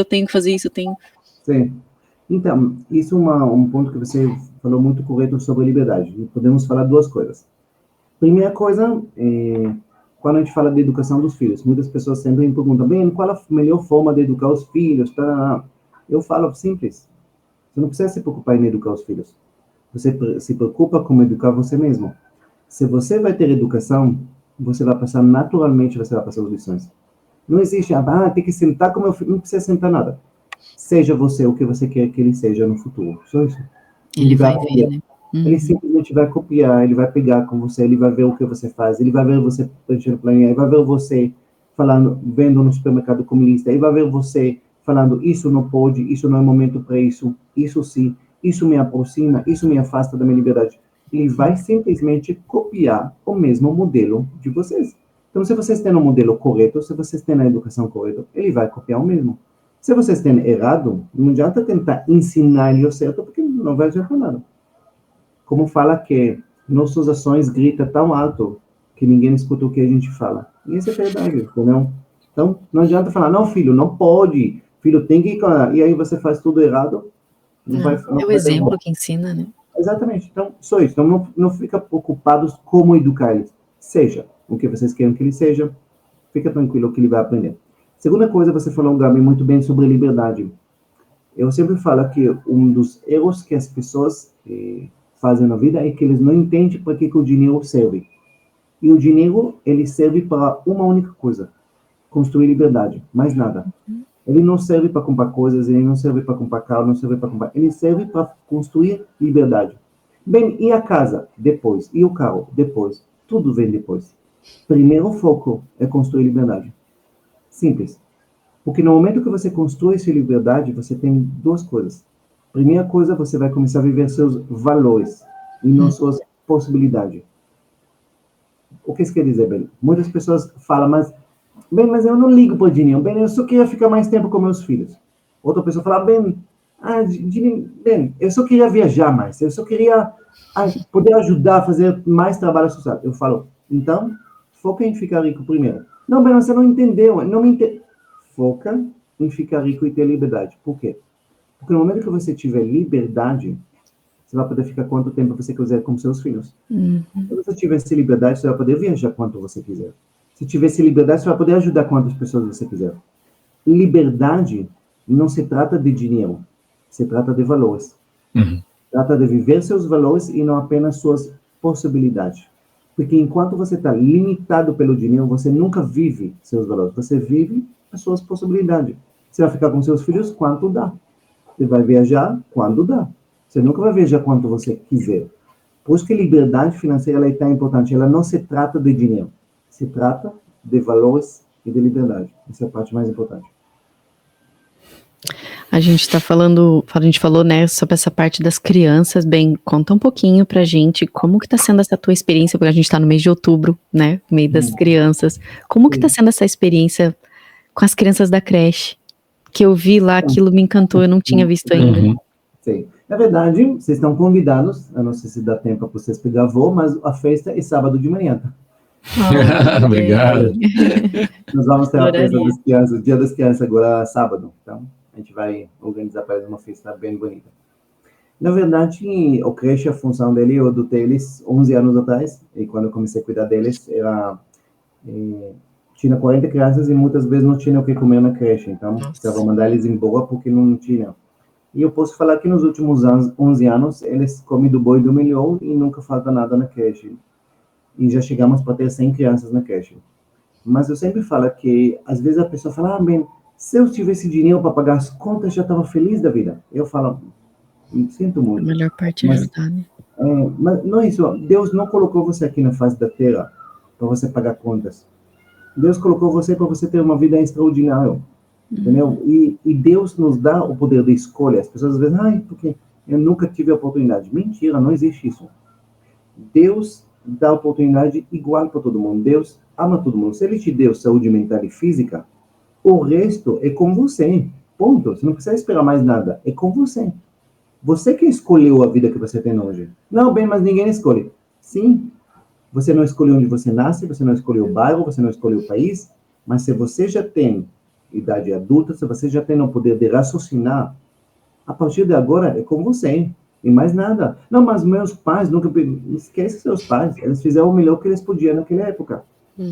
tenho que fazer isso, eu tenho... Sim. Então, isso é um ponto que você falou muito correto sobre liberdade. Podemos falar 2 coisas. Primeira coisa, quando a gente fala de educação dos filhos, muitas pessoas sempre me perguntam, bem, qual a melhor forma de educar os filhos? Eu falo simples. Você não precisa se preocupar em educar os filhos. Você se preocupa como educar você mesmo. Se você vai ter educação, você vai passar naturalmente, você vai passar as lições. Não existe, tem que sentar com meu filho, não precisa sentar nada. Seja você o que você quer que ele seja no futuro. Só isso. Ele vai ver, né? Ele simplesmente vai copiar, ele vai pegar com você, ele vai ver o que você faz, ele vai ver você preenchendo planilha, ele vai ver você vendo no supermercado como lista, ele vai ver você falando, isso não pode, isso não é momento para isso sim, isso me aproxima, isso me afasta da minha liberdade. Ele vai simplesmente copiar o mesmo modelo de vocês. Então, se vocês têm um modelo correto, se vocês têm a educação correta, ele vai copiar o mesmo. Se vocês têm errado, não adianta tentar ensinar ele o certo, porque não vai adiantar nada. Como fala que nossas ações gritam tão alto que ninguém escuta o que a gente fala. E isso é verdade, entendeu? Então, não adianta falar, não, filho, não pode. Filho, tem que ir. E aí você faz tudo errado. Não vai, É o exemplo que ensina, né? Exatamente. Então, só isso. Então, não fica preocupados como educar ele. Seja o que vocês querem que ele seja, fica tranquilo que ele vai aprender. Segunda coisa, você falou, Gabi, muito bem sobre liberdade. Eu sempre falo que um dos erros que as pessoas fazem na vida é que eles não entendem para que o dinheiro serve. E o dinheiro, ele serve para uma única coisa, construir liberdade, mais nada. Ele não serve para comprar coisas, ele não serve para comprar carro, não serve para comprar... Ele serve para construir liberdade. Bem, e a casa? Depois. E o carro? Depois. Tudo vem depois. Primeiro foco é construir liberdade. Simples. Porque no momento que você constrói essa liberdade, você tem duas coisas. Primeira coisa, você vai começar a viver seus valores e não suas possibilidades. O que isso quer dizer, Ben? Muitas pessoas falam, mas eu não ligo para o dinheiro. Ben, eu só queria ficar mais tempo com meus filhos. Outra pessoa fala, Ben, eu só queria viajar mais. Eu só queria poder ajudar a fazer mais trabalho social. Eu falo, então, foca em ficar rico primeiro. Não, Ben, você não entendeu. Não me entendeu. Foca em ficar rico e ter liberdade. Por quê? Porque no momento que você tiver liberdade, você vai poder ficar quanto tempo você quiser com seus filhos. Se você tivesse liberdade, você vai poder viajar quanto você quiser. Se tivesse liberdade, você vai poder ajudar quantas pessoas você quiser. Liberdade não se trata de dinheiro, se trata de valores. Trata de viver seus valores e não apenas suas possibilidades. Porque enquanto você está limitado pelo dinheiro, você nunca vive seus valores. Você vive as suas possibilidades. Você vai ficar com seus filhos quanto dá. Você vai viajar quando dá. Você nunca vai viajar quanto você quiser. Por isso que a liberdade financeira ela é tão importante. Ela não se trata de dinheiro. Se trata de valores e de liberdade. Essa é a parte mais importante. A gente falou, né, sobre essa parte das crianças. Bem, conta um pouquinho pra gente como que tá sendo essa tua experiência, porque a gente tá no mês de outubro, né, meio das crianças. Como que tá sendo essa experiência com as crianças da creche? Que eu vi lá, aquilo me encantou, eu não tinha visto ainda. Sim. Na verdade, vocês estão convidados, eu não sei se dá tempo para vocês pegar voo, mas a festa é sábado de manhã. Obrigado. Nós vamos ter a festa das crianças, o Dia das Crianças agora sábado. Então, a gente vai organizar para eles uma festa bem bonita. Na verdade, o creche, a função dele, eu adotei eles 11 anos atrás, e quando eu comecei a cuidar deles, tinha 40 crianças e muitas vezes não tinha o que comer na creche, então eu vou mandar eles embora porque não tinha. E eu posso falar que nos últimos 11 anos, eles comem do boi e do melhor e nunca falta nada na creche. E já chegamos para ter 100 crianças na creche. Mas eu sempre falo que, às vezes a pessoa fala, bem, se eu tivesse dinheiro para pagar as contas, já estava feliz da vida. Eu falo, sinto muito. A melhor parte é ajudar, né? Mas não é isso, Deus não colocou você aqui na face da terra para você pagar contas. Deus colocou você para você ter uma vida extraordinária. Entendeu? E Deus nos dá o poder de escolha. As pessoas às vezes, porque eu nunca tive a oportunidade. Mentira, não existe isso. Deus dá oportunidade igual para todo mundo. Deus ama todo mundo. Se Ele te deu saúde mental e física, o resto é com você. Ponto. Você não precisa esperar mais nada. É com você. Você que escolheu a vida que você tem hoje. Não, bem, mas ninguém escolhe. Sim. Você não escolheu onde você nasce, você não escolheu o bairro, você não escolheu o país, mas se você já tem idade adulta, se você já tem o poder de raciocinar, a partir de agora é com você, e mais nada. Não, mas meus pais nunca... Esquece seus pais, eles fizeram o melhor que eles podiam naquela época.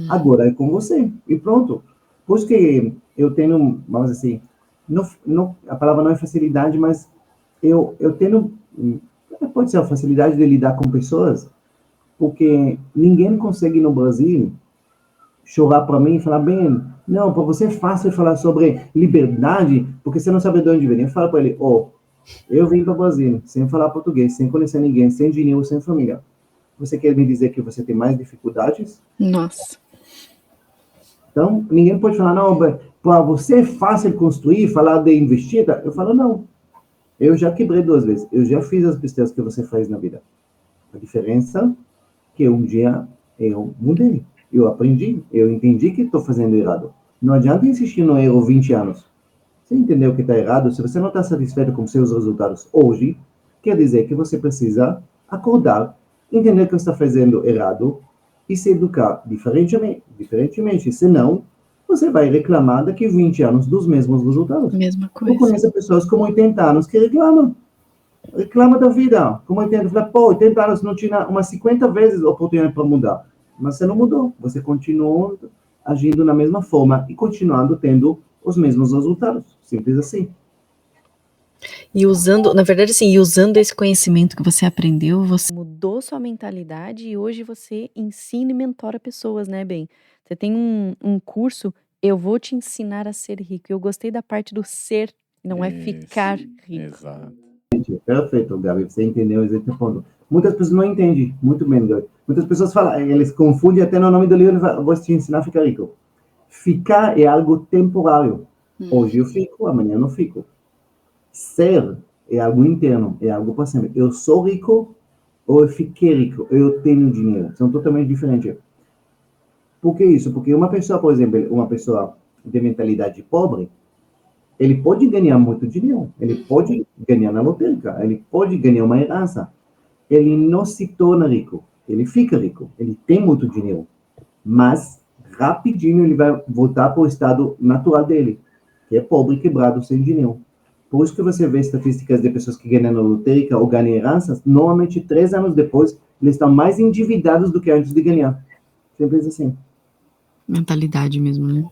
Agora é com você, e pronto. Por isso que eu tenho, vamos dizer assim, a palavra não é facilidade, mas eu tenho, pode ser a facilidade de lidar com pessoas, porque ninguém consegue no Brasil chorar para mim e falar, bem, não, para você é fácil falar sobre liberdade, porque você não sabe de onde vem. Eu falo para ele, eu vim para o Brasil sem falar português, sem conhecer ninguém, sem dinheiro, sem família. Você quer me dizer que você tem mais dificuldades? Nossa. Então, ninguém pode falar, não, para você é fácil construir, falar de investir. Eu falo, não. Eu já quebrei 2 vezes. Eu já fiz as besteiras que você faz na vida. A diferença é que um dia eu mudei. Eu aprendi, eu entendi que estou fazendo errado. Não adianta insistir no erro 20 anos. Você entendeu que está errado? Se você não está satisfeito com seus resultados hoje, quer dizer que você precisa acordar, entender que você está fazendo errado e se educar diferentemente. Senão, você vai reclamar daqui a 20 anos dos mesmos resultados. Mesma Eu coisa. conheço pessoas com 80 anos que reclamam da vida. Com 80, fala, 80 anos não tinha umas 50 vezes a oportunidade para mudar. Mas você não mudou. Você continuou agindo da mesma forma e continuando tendo os mesmos resultados. Simples assim. E usando, na verdade, assim, usando esse conhecimento que você aprendeu, você mudou sua mentalidade e hoje você ensina e mentora pessoas, né, Ben? Você tem um curso, Eu Vou Te Ensinar a Ser Rico. Eu gostei da parte do ser, não é ficar rico. Exato. Perfeito, Gabi, você entendeu esse ponto. Muitas pessoas não entendem muito bem, Gabi. Muitas pessoas falam, eles confundem até no nome do livro, vou te ensinar a ficar rico. Ficar é algo temporário. Hoje eu fico, amanhã eu não fico. Ser é algo interno, é algo para sempre. Eu sou rico ou eu fiquei rico, eu tenho dinheiro. São totalmente diferentes. Por que isso? Porque uma pessoa, por exemplo, uma pessoa de mentalidade pobre, ele pode ganhar muito dinheiro, ele pode ganhar na loteria, ele pode ganhar uma herança. Ele não se torna rico, ele fica rico, ele tem muito dinheiro, mas rapidinho ele vai voltar para o estado natural dele, que é pobre, quebrado, sem dinheiro. Por isso que você vê estatísticas de pessoas que ganham na loteria ou ganham heranças, normalmente 3 anos depois, eles estão mais endividados do que antes de ganhar. Simples assim. Mentalidade mesmo, né?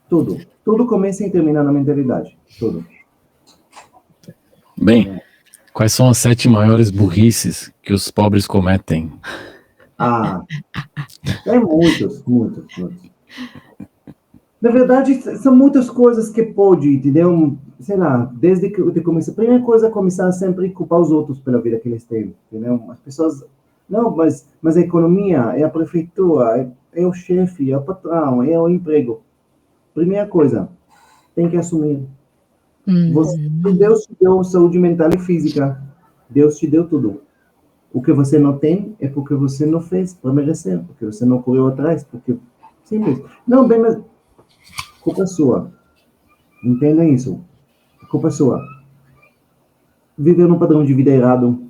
Tudo começa e termina na mentalidade. Tudo. Bem, quais são as 7 maiores burrices que os pobres cometem? É muitos. Na verdade, são muitas coisas que pode, entendeu? Sei lá, desde que eu comecei. A primeira coisa é começar sempre a culpar os outros pela vida que eles têm, entendeu? As pessoas, não, mas a economia, é a prefeitura, é o chefe, é o patrão, é o emprego. Primeira coisa, tem que assumir. Deus te deu saúde mental e física. Deus te deu tudo. O que você não tem é porque você não fez para merecer, porque você não correu atrás, porque simples. Não, bem, mas culpa sua. Entenda isso. Culpa sua. Viver num padrão de vida errado.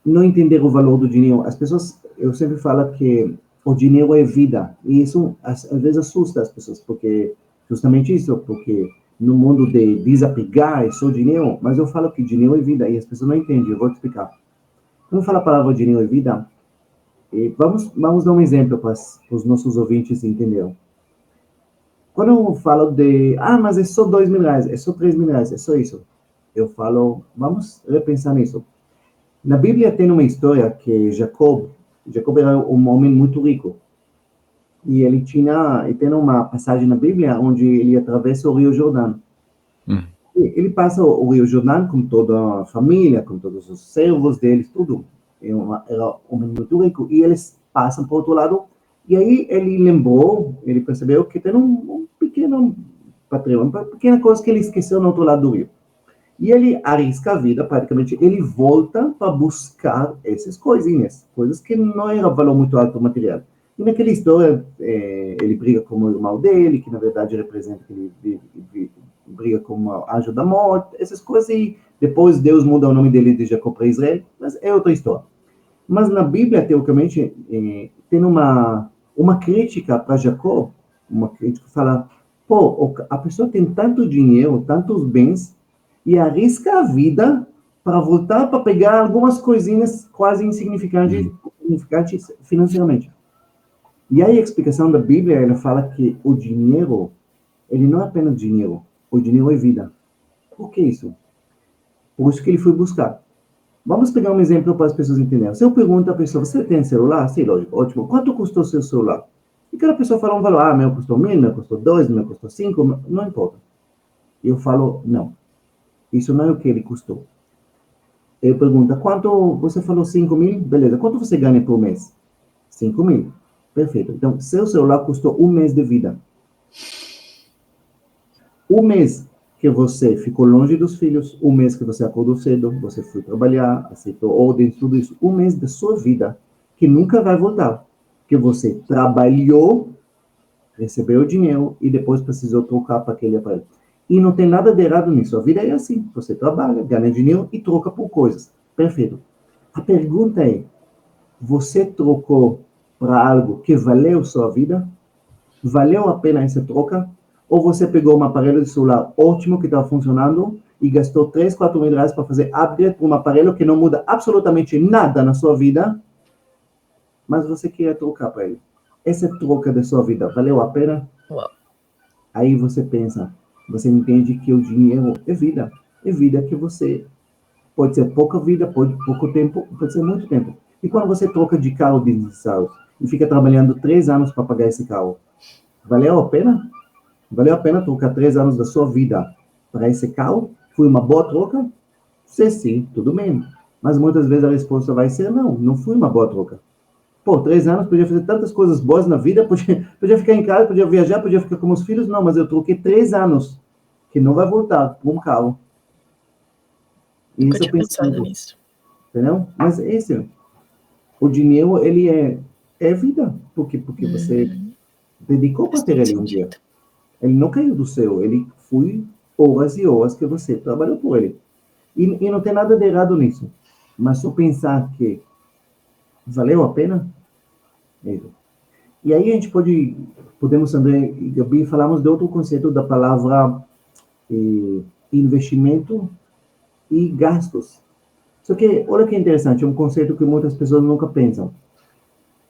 Não entender o valor do dinheiro. As pessoas, eu sempre falo que o dinheiro é vida. E isso às vezes assusta as pessoas, porque justamente isso, porque no mundo de desapegar é só dinheiro, mas eu falo que dinheiro é vida e as pessoas não entendem. Eu vou te explicar. Quando eu falo a palavra dinheiro é vida, vamos dar um exemplo para os nossos ouvintes entenderem. Quando eu falo mas é só R$2.000, é só R$3.000, é só isso. Eu falo, vamos repensar nisso. Na Bíblia tem uma história que Jacob era um homem muito rico. E ele tem uma passagem na Bíblia onde ele atravessa o Rio Jordão. Ele passa o Rio Jordão com toda a família, com todos os servos deles, tudo. Era um homem muito rico. E eles passam para o outro lado. E aí ele percebeu que tem um pequeno patrimônio, uma pequena coisa que ele esqueceu no outro lado do rio. E ele arrisca a vida, praticamente, ele volta para buscar essas coisinhas, coisas que não eram valor muito alto material. E naquela história, ele briga com o irmão dele, que na verdade representa que ele briga com o anjo da morte, essas coisas, e depois Deus muda o nome dele de Jacob para Israel, mas é outra história. Mas na Bíblia, teoricamente, tem uma crítica para Jacob, uma crítica que fala, a pessoa tem tanto dinheiro, tantos bens, e arrisca a vida para voltar para pegar algumas coisinhas quase insignificantes financeiramente. E aí a explicação da Bíblia, ela fala que o dinheiro, ele não é apenas dinheiro, o dinheiro é vida. Por que isso? Por isso que ele foi buscar. Vamos pegar um exemplo para as pessoas entenderem. Se eu pergunto à pessoa, você tem celular? Sim, lógico, ótimo. Quanto custou o seu celular? E cada pessoa fala um valor, meu custou 1.000, meu custou 2, meu custou 5, não importa. Eu falo, não. Isso não é o que ele custou. Eu pergunto, quanto, você falou 5.000? Beleza, quanto você ganha por mês? 5.000. Perfeito. Então, seu celular custou 1 mês de vida. 1 mês que você ficou longe dos filhos, 1 mês que você acordou cedo, você foi trabalhar, aceitou ordens, tudo isso. 1 mês da sua vida que nunca vai voltar. Que você trabalhou, recebeu dinheiro e depois precisou trocar para aquele aparelho. E não tem nada de errado nisso. A vida é assim. Você trabalha, ganha dinheiro e troca por coisas. Perfeito. A pergunta é, você trocou para algo que valeu sua vida? Valeu a pena essa troca? Ou você pegou um aparelho de celular ótimo que estava funcionando e gastou 3, 4 mil reais para fazer upgrade para um aparelho que não muda absolutamente nada na sua vida, mas você queria trocar para ele? Essa troca da sua vida valeu a pena? Uau. Aí você pensa, você entende que o dinheiro é vida. É vida que você... Pode ser pouca vida, pode pouco tempo, pode ser muito tempo. E quando você troca de carro desnecessário e fica trabalhando 3 anos para pagar esse carro, valeu a pena? Valeu a pena trocar 3 anos da sua vida para esse carro? Foi uma boa troca? Se sim, tudo bem. Mas muitas vezes a resposta vai ser não, não foi uma boa troca. Pô, 3 anos, podia fazer tantas coisas boas na vida, podia ficar em casa, podia viajar, podia ficar com os filhos, não, mas eu troquei 3 anos, que não vai voltar por um carro. E Nunca isso eu tinha penso pensado muito, nisso. entendeu? Mas esse, o dinheiro, ele é vida, porque você dedicou para ter ele um dia. Ele não caiu do céu, ele foi horas e horas que você trabalhou por ele. E não tem nada de errado nisso. Mas só pensar que valeu a pena? E aí a gente podemos, André e Gabi, falarmos de outro conceito da palavra investimento e gastos. Só que, olha que interessante, é um conceito que muitas pessoas nunca pensam.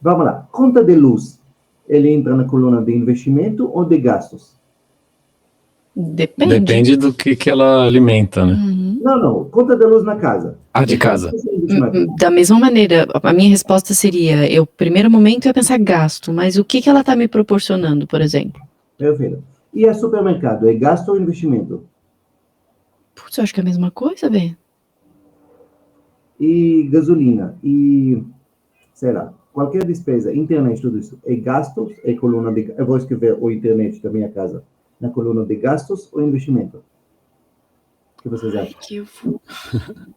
Vamos lá, conta de luz, ele entra na coluna de investimento ou de gastos? Depende. Depende do que ela alimenta, né? Não, conta de luz na casa. De casa. Da mesma maneira, a minha resposta seria, primeiro momento eu ia pensar gasto, mas o que ela está me proporcionando, por exemplo? Perfeito. E a supermercado, é gasto ou investimento? Putz, eu acho que é a mesma coisa, Bê. E gasolina, e, sei lá, qualquer despesa, internet, tudo isso, é gastos, é coluna de... Eu vou escrever o internet da minha casa na coluna de gastos ou investimento? O que vocês acham?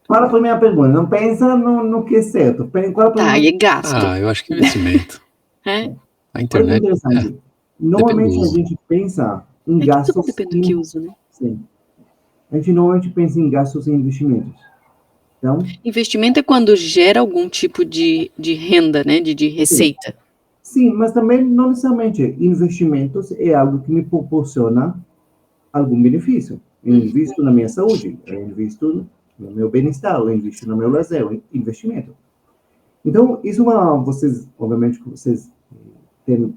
Qual a primeira pergunta? Não pensa no que é certo. Qual a primeira... é gasto. Eu acho que é investimento. A internet. Olha que interessante. Normalmente a gente pensa em gastos... Tudo depende do que usa, né? Sim. A gente normalmente pensa em gastos e investimentos. Então, investimento é quando gera algum tipo de renda, né? De receita. Sim, mas também não necessariamente. Investimentos é algo que me proporciona algum benefício. Eu invisto na minha saúde, eu invisto no meu bem-estar, eu invisto no meu lazer, investimento. Então, isso vocês, obviamente, vocês têm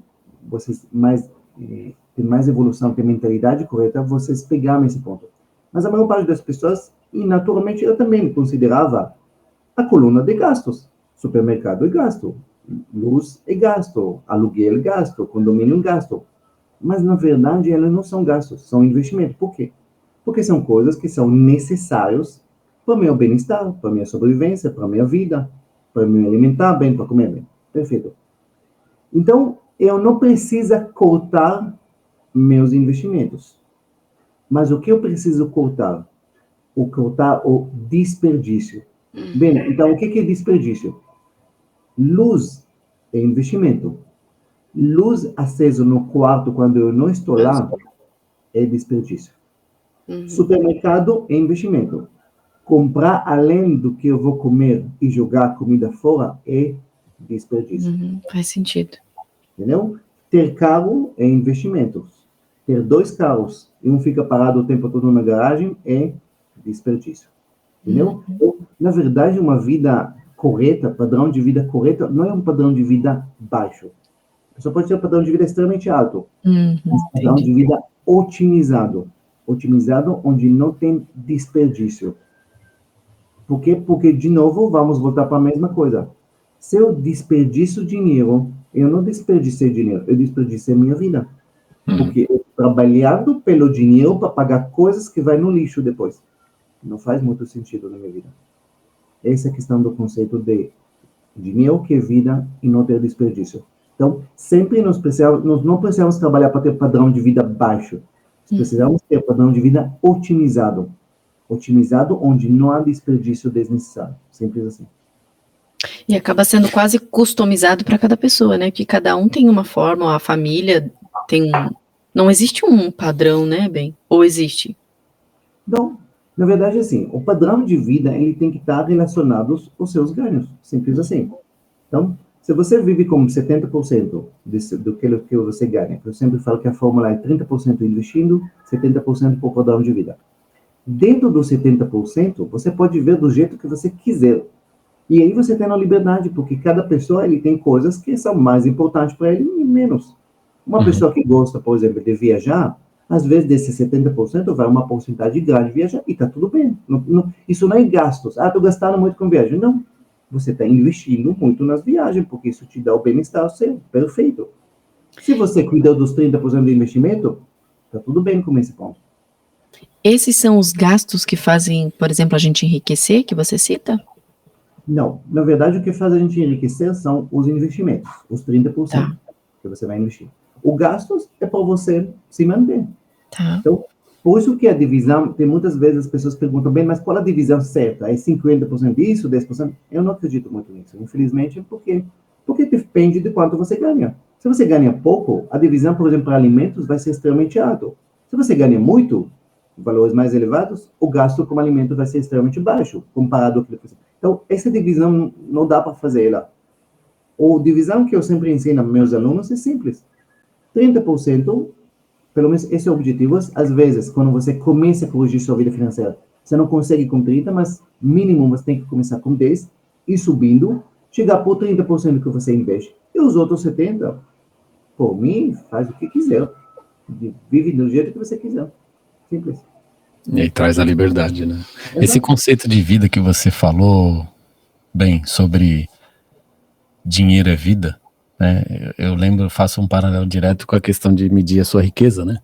mais evolução, têm mentalidade correta, vocês pegaram esse ponto. Mas a maior parte das pessoas, e naturalmente eu também considerava a coluna de gastos. Supermercado é gasto, luz é gasto, aluguel é gasto, condomínio é gasto. Mas, na verdade, elas não são gastos, são investimentos. Por quê? Porque são coisas que são necessárias para o meu bem-estar, para a minha sobrevivência, para a minha vida, para me alimentar bem, para comer bem. Perfeito. Então, eu não preciso cortar meus investimentos. Mas o que eu preciso cortar? Cortar o desperdício. Bem, então, o que é desperdício? Luz é investimento. Luz acesa no quarto quando eu não estou lá é desperdício. Supermercado é investimento. Comprar além do que eu vou comer e jogar comida fora é desperdício. Faz sentido. Entendeu? Ter carro é investimento. Ter 2 carros e um fica parado o tempo todo na garagem é desperdício. Entendeu? Então, na verdade, uma vida correta, padrão de vida correto, não é um padrão de vida baixo. Só pode ser um padrão de vida extremamente alto. Um padrão de vida otimizado. Otimizado onde não tem desperdício. Por quê? Porque, de novo, vamos voltar para a mesma coisa. Se eu desperdiço dinheiro, eu não desperdicei dinheiro, eu desperdicei minha vida. Porque eu trabalhado pelo dinheiro para pagar coisas que vai no lixo depois. Não faz muito sentido na minha vida. Essa é a questão do conceito de dinheiro que é vida e não ter desperdício. Então, sempre nós não precisamos trabalhar para ter padrão de vida baixo. Precisamos ter padrão de vida otimizado. Otimizado onde não há desperdício desnecessário. Simples assim. E acaba sendo quase customizado para cada pessoa, né? Que cada um tem uma forma, a família tem Não existe um padrão, né, Ben? Ou existe? Não, na verdade, assim, o padrão de vida, ele tem que estar relacionado aos seus ganhos, simples assim. Então, se você vive com 70% do que você ganha, eu sempre falo que a fórmula é 30% investindo, 70% por padrão de vida. Dentro dos 70%, você pode ver do jeito que você quiser. E aí você tem a liberdade, porque cada pessoa ele tem coisas que são mais importantes para ele e menos. Uma pessoa que gosta, por exemplo, de viajar, às vezes desses 70% vai uma porcentagem grande de viajar e está tudo bem. Isso não é gastos. Estou gastando muito com viagem. Não. Você está investindo muito nas viagens, porque isso te dá o bem-estar seu. Perfeito. Se você cuidar dos 30% do investimento, está tudo bem com esse ponto. Esses são os gastos que fazem, por exemplo, a gente enriquecer, que você cita? Não. Na verdade, o que faz a gente enriquecer são os investimentos, os 30% Tá. que você vai investir. O gastos é para você se manter. Tá. Então, por isso que a divisão, tem muitas vezes as pessoas perguntam, bem, mas qual a divisão certa? É 50% disso, 10%? Eu não acredito muito nisso, infelizmente, porque depende de quanto você ganha. Se você ganha pouco, a divisão, por exemplo, para alimentos vai ser extremamente alta. Se você ganha muito, valores mais elevados, o gasto com alimento vai ser extremamente baixo, comparado ao que você... Então, essa divisão não dá para fazer ela. A divisão que eu sempre ensino aos meus alunos é simples. 30%, pelo menos esse é o objetivo. Às vezes, quando você começa a corrigir sua vida financeira, você não consegue com 30, mas mínimo você tem que começar com 10, e subindo, chegar por 30% que você investe. E os outros 70%, por mim, faz o que quiser. Vive do jeito que você quiser. Simples. E aí traz a liberdade, né? Exato. Esse conceito de vida que você falou, bem, sobre dinheiro é vida, né? Eu lembro, faço um paralelo direto com a questão de medir a sua riqueza, né?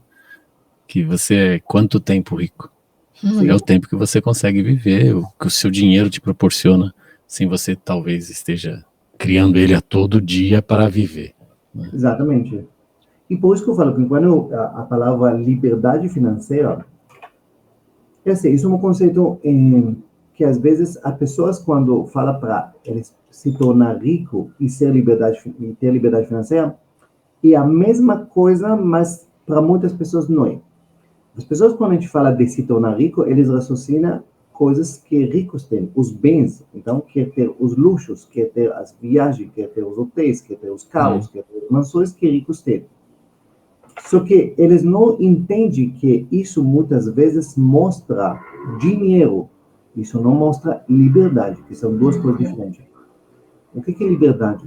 Que você é quanto tempo rico? É o tempo que você consegue viver, o que o seu dinheiro te proporciona, sem você talvez esteja criando ele a todo dia para viver. Né? Exatamente. E por isso que eu falo que quando a palavra liberdade financeira, isso é um conceito que às vezes as pessoas quando falam para eles se tornar rico e ter liberdade financeira, é a mesma coisa, mas para muitas pessoas não é. As pessoas quando a gente fala de se tornar rico, eles raciocinam coisas que ricos têm, os bens, então quer ter os luxos, quer ter as viagens, quer ter os hotéis, quer ter os carros, quer ter as mansões que ricos têm. Só que eles não entendem que isso muitas vezes mostra dinheiro. Isso não mostra liberdade, que são duas coisas diferentes. O que é liberdade?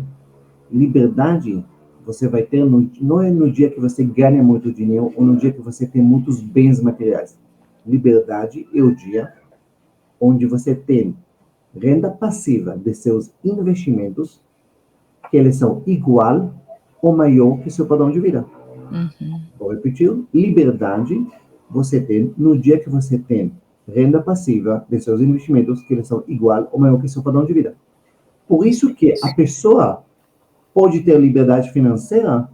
Liberdade você vai ter não é no dia que você ganha muito dinheiro ou no dia que você tem muitos bens materiais. Liberdade é o dia onde você tem renda passiva de seus investimentos, que eles são igual ou maior que seu padrão de vida. Vou repetir, liberdade você tem no dia que você tem renda passiva de seus investimentos que eles são igual ou maior que seu padrão de vida. Por isso que a pessoa pode ter liberdade financeira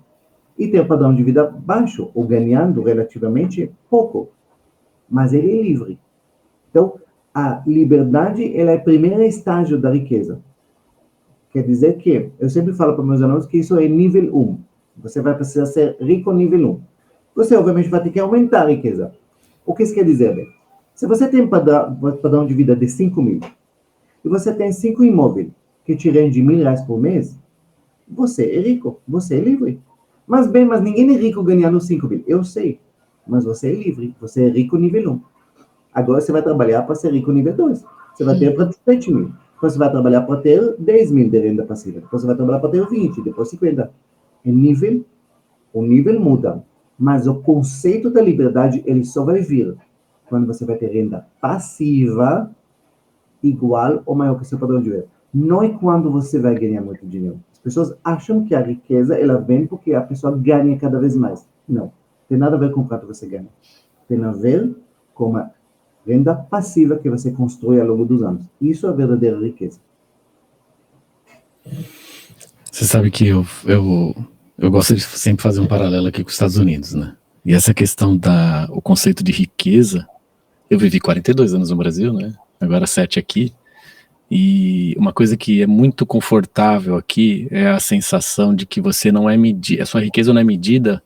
e ter padrão de vida baixo, ou ganhando relativamente pouco, mas ele é livre. Então, a liberdade ela é o primeiro estágio da riqueza. Quer dizer que, eu sempre falo para meus alunos que isso é nível 1. Você vai precisar ser rico nível 1. Você, obviamente, vai ter que aumentar a riqueza. O que isso quer dizer, bem? Se você tem padrão de vida de 5 mil, e você tem 5 imóveis que te rendem R$1.000 por mês, você é rico, você é livre. Mas ninguém é rico ganhando 5 mil. Eu sei, mas você é livre, você é rico nível 1. Agora você vai trabalhar para ser rico nível 2. Você vai ter para 7 mil. Depois você vai trabalhar para ter 10 mil de renda passiva. Depois você vai trabalhar para ter 20, depois 50. O nível muda. Mas o conceito da liberdade, ele só vai vir quando você vai ter renda passiva igual ou maior que seu padrão de vida. Não é quando você vai ganhar muito dinheiro. As pessoas acham que a riqueza, ela vem porque a pessoa ganha cada vez mais. Não. Tem nada a ver com quanto você ganha. Tem a ver com a renda passiva que você constrói ao longo dos anos. Isso é a verdadeira riqueza. Você sabe que eu gosto de sempre fazer um paralelo aqui com os Estados Unidos, né? E essa questão o conceito de riqueza, eu vivi 42 anos no Brasil, né? Agora 7 aqui. E uma coisa que é muito confortável aqui é a sensação de que você não é a sua riqueza não é medida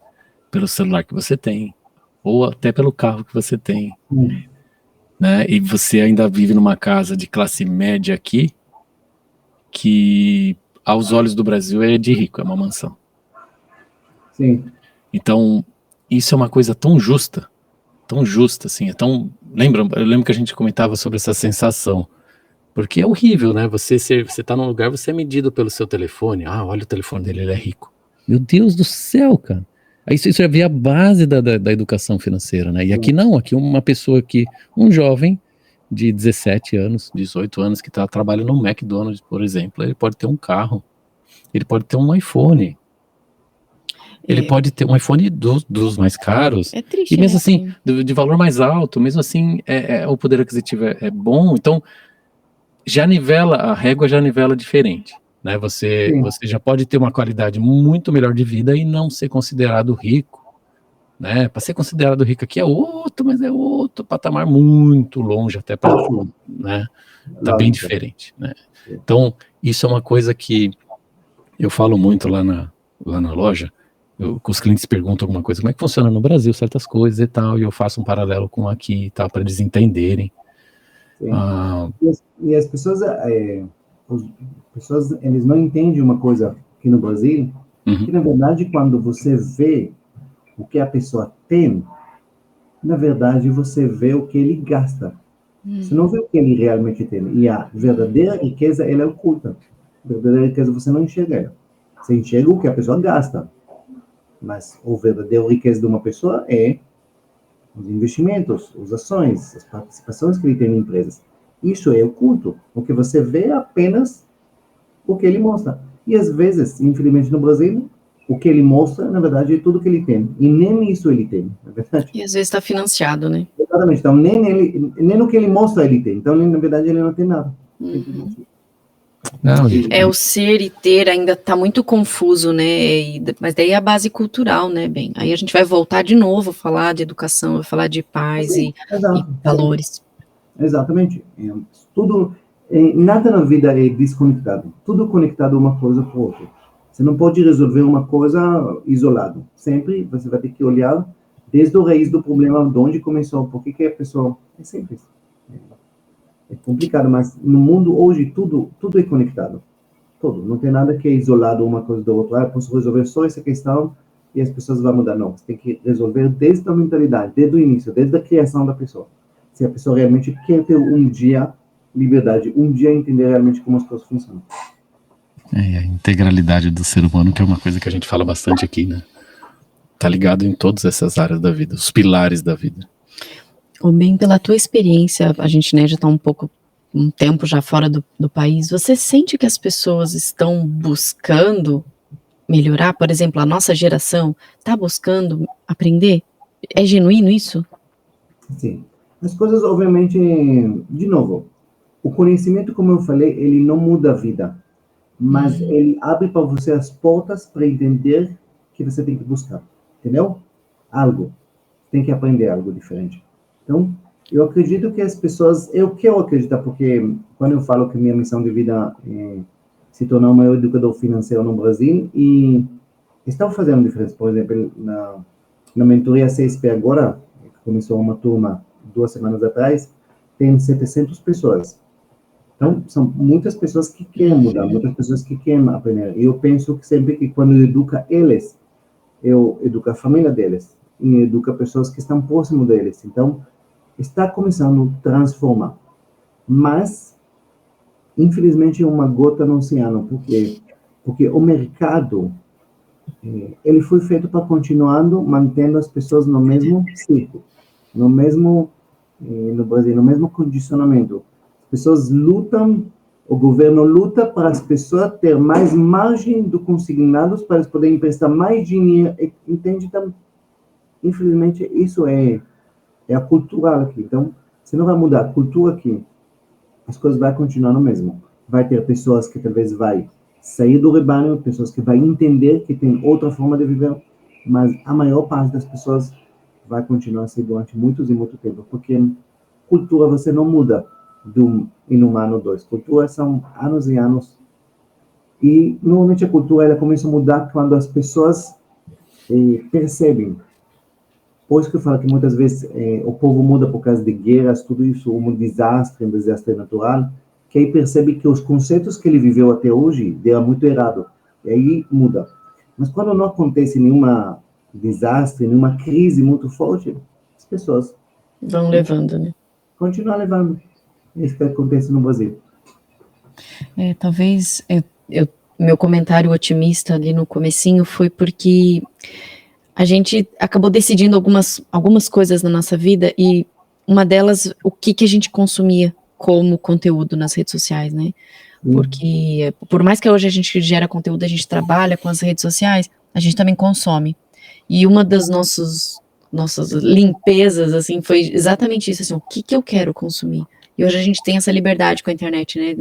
pelo celular que você tem, ou até pelo carro que você tem, Hum. né? E você ainda vive numa casa de classe média aqui, que aos olhos do Brasil é de rico, é uma mansão. Sim, Então, isso é uma coisa tão justa, assim, eu lembro que a gente comentava sobre essa sensação, porque é horrível, né? Você tá num lugar, você é medido pelo seu telefone. Ah, olha o telefone dele, ele é rico. Meu Deus do céu, cara. Isso é a base da educação financeira, né? E aqui não, aqui uma pessoa um jovem de 17 anos, 18 anos, que trabalha no McDonald's, por exemplo, ele pode ter um carro, ele pode ter um iPhone, ele pode ter um iPhone dos mais caros, É triste, e mesmo né? assim, de valor mais alto, mesmo assim, o poder aquisitivo é bom, então a régua já nivela diferente, né? Você já pode ter uma qualidade muito melhor de vida e não ser considerado rico, né? Para ser considerado rico aqui mas é outro patamar muito longe, até para, né? Tá bem diferente, né? Então, isso é uma coisa que eu falo muito lá na loja. Os clientes perguntam alguma coisa, como é que funciona no Brasil, certas coisas e tal, e eu faço um paralelo com aqui e tal, para eles entenderem. E as pessoas, eles não entendem uma coisa aqui no Brasil, que na verdade quando você vê o que a pessoa tem, na verdade você vê o que ele gasta. Você não vê o que ele realmente tem. E a verdadeira riqueza, ela é oculta. A verdadeira riqueza você não enxerga ela. Você enxerga o que a pessoa gasta. Mas a verdadeira riqueza de uma pessoa é os investimentos, as ações, as participações que ele tem em empresas. Isso é oculto. O que você vê é apenas o que ele mostra. E às vezes, infelizmente no Brasil, o que ele mostra, na verdade, é tudo que ele tem. E nem isso ele tem, na verdade. E às vezes está financiado, né? Exatamente. Então, nem o que ele mostra ele tem. Então, na verdade, ele não tem nada. Não, o ser e ter ainda está muito confuso, né? Mas daí é a base cultural, né, bem? Aí a gente vai voltar de novo a falar de educação, vai falar de paz e valores. Exatamente. Nada na vida é desconectado. Tudo conectado uma coisa com outra. Você não pode resolver uma coisa isolado. Sempre você vai ter que olhar desde o raiz do problema, de onde começou, por que a pessoa... É simples. É complicado, mas no mundo hoje tudo é conectado. Tudo. Não tem nada que é isolado uma coisa da outra. Eu posso resolver só essa questão e as pessoas vão mudar. Não, você tem que resolver desde a mentalidade, desde o início, desde a criação da pessoa. Se a pessoa realmente quer ter um dia liberdade, um dia entender realmente como as coisas funcionam. A integralidade do ser humano, que é uma coisa que a gente fala bastante aqui, né? Tá ligado em todas essas áreas da vida, os pilares da vida. Bem, pela tua experiência, a gente, né, já tá um tempo já fora do país, você sente que as pessoas estão buscando melhorar? Por exemplo, a nossa geração está buscando aprender? É genuíno isso? Sim. As coisas, obviamente, de novo, o conhecimento, como eu falei, ele não muda a vida, mas ele abre para você as portas para entender que você tem que buscar, entendeu? Algo. Tem que aprender algo diferente. Então, eu acredito que as pessoas... Eu quero acreditar, porque quando eu falo que minha missão de vida é se tornar o maior educador financeiro no Brasil, e estão fazendo diferença. Por exemplo, na mentoria CSP agora, que começou uma turma 2 semanas atrás, tem 700 pessoas. Então, são muitas pessoas que querem mudar, muitas pessoas que querem aprender. E eu penso que sempre que quando eu educo eles, eu educo a família deles, e educo pessoas que estão próximo deles. Então, está começando a transformar. Mas, infelizmente, é uma gota no oceano, porque o mercado, ele foi feito para continuar mantendo as pessoas no mesmo ciclo, no mesmo, no Brasil, no mesmo condicionamento. As pessoas lutam, o governo luta para as pessoas ter mais margem do consignados para eles poderem emprestar mais dinheiro, entende? Então, infelizmente, isso é a cultura aqui. Então, você não vai mudar a cultura aqui, as coisas vão continuar no mesmo. Vai ter pessoas que talvez vai sair do rebanho, pessoas que vai entender que tem outra forma de viver, mas a maior parte das pessoas vai continuar assim durante muitos e muito tempo, porque cultura você não muda em um ano ou dois. Cultura são anos e anos. E normalmente a cultura ela começa a mudar quando as pessoas percebem. Por isso que eu falo que muitas vezes o povo muda por causa de guerras, tudo isso, um desastre natural, que aí percebe que os conceitos que ele viveu até hoje deram muito errado. E aí muda. Mas quando não acontece nenhuma desastre, nenhuma crise muito forte, as pessoas Vão levando, né? continuam levando. É isso que acontece no Brasil. Talvez meu comentário otimista ali no comecinho foi porque a gente acabou decidindo algumas coisas na nossa vida e uma delas, o que a gente consumia como conteúdo nas redes sociais, né? Porque por mais que hoje a gente gera conteúdo, a gente trabalha com as redes sociais, a gente também consome. E uma das nossas limpezas, assim, foi exatamente isso, assim, o que eu quero consumir? E hoje a gente tem essa liberdade com a internet, né?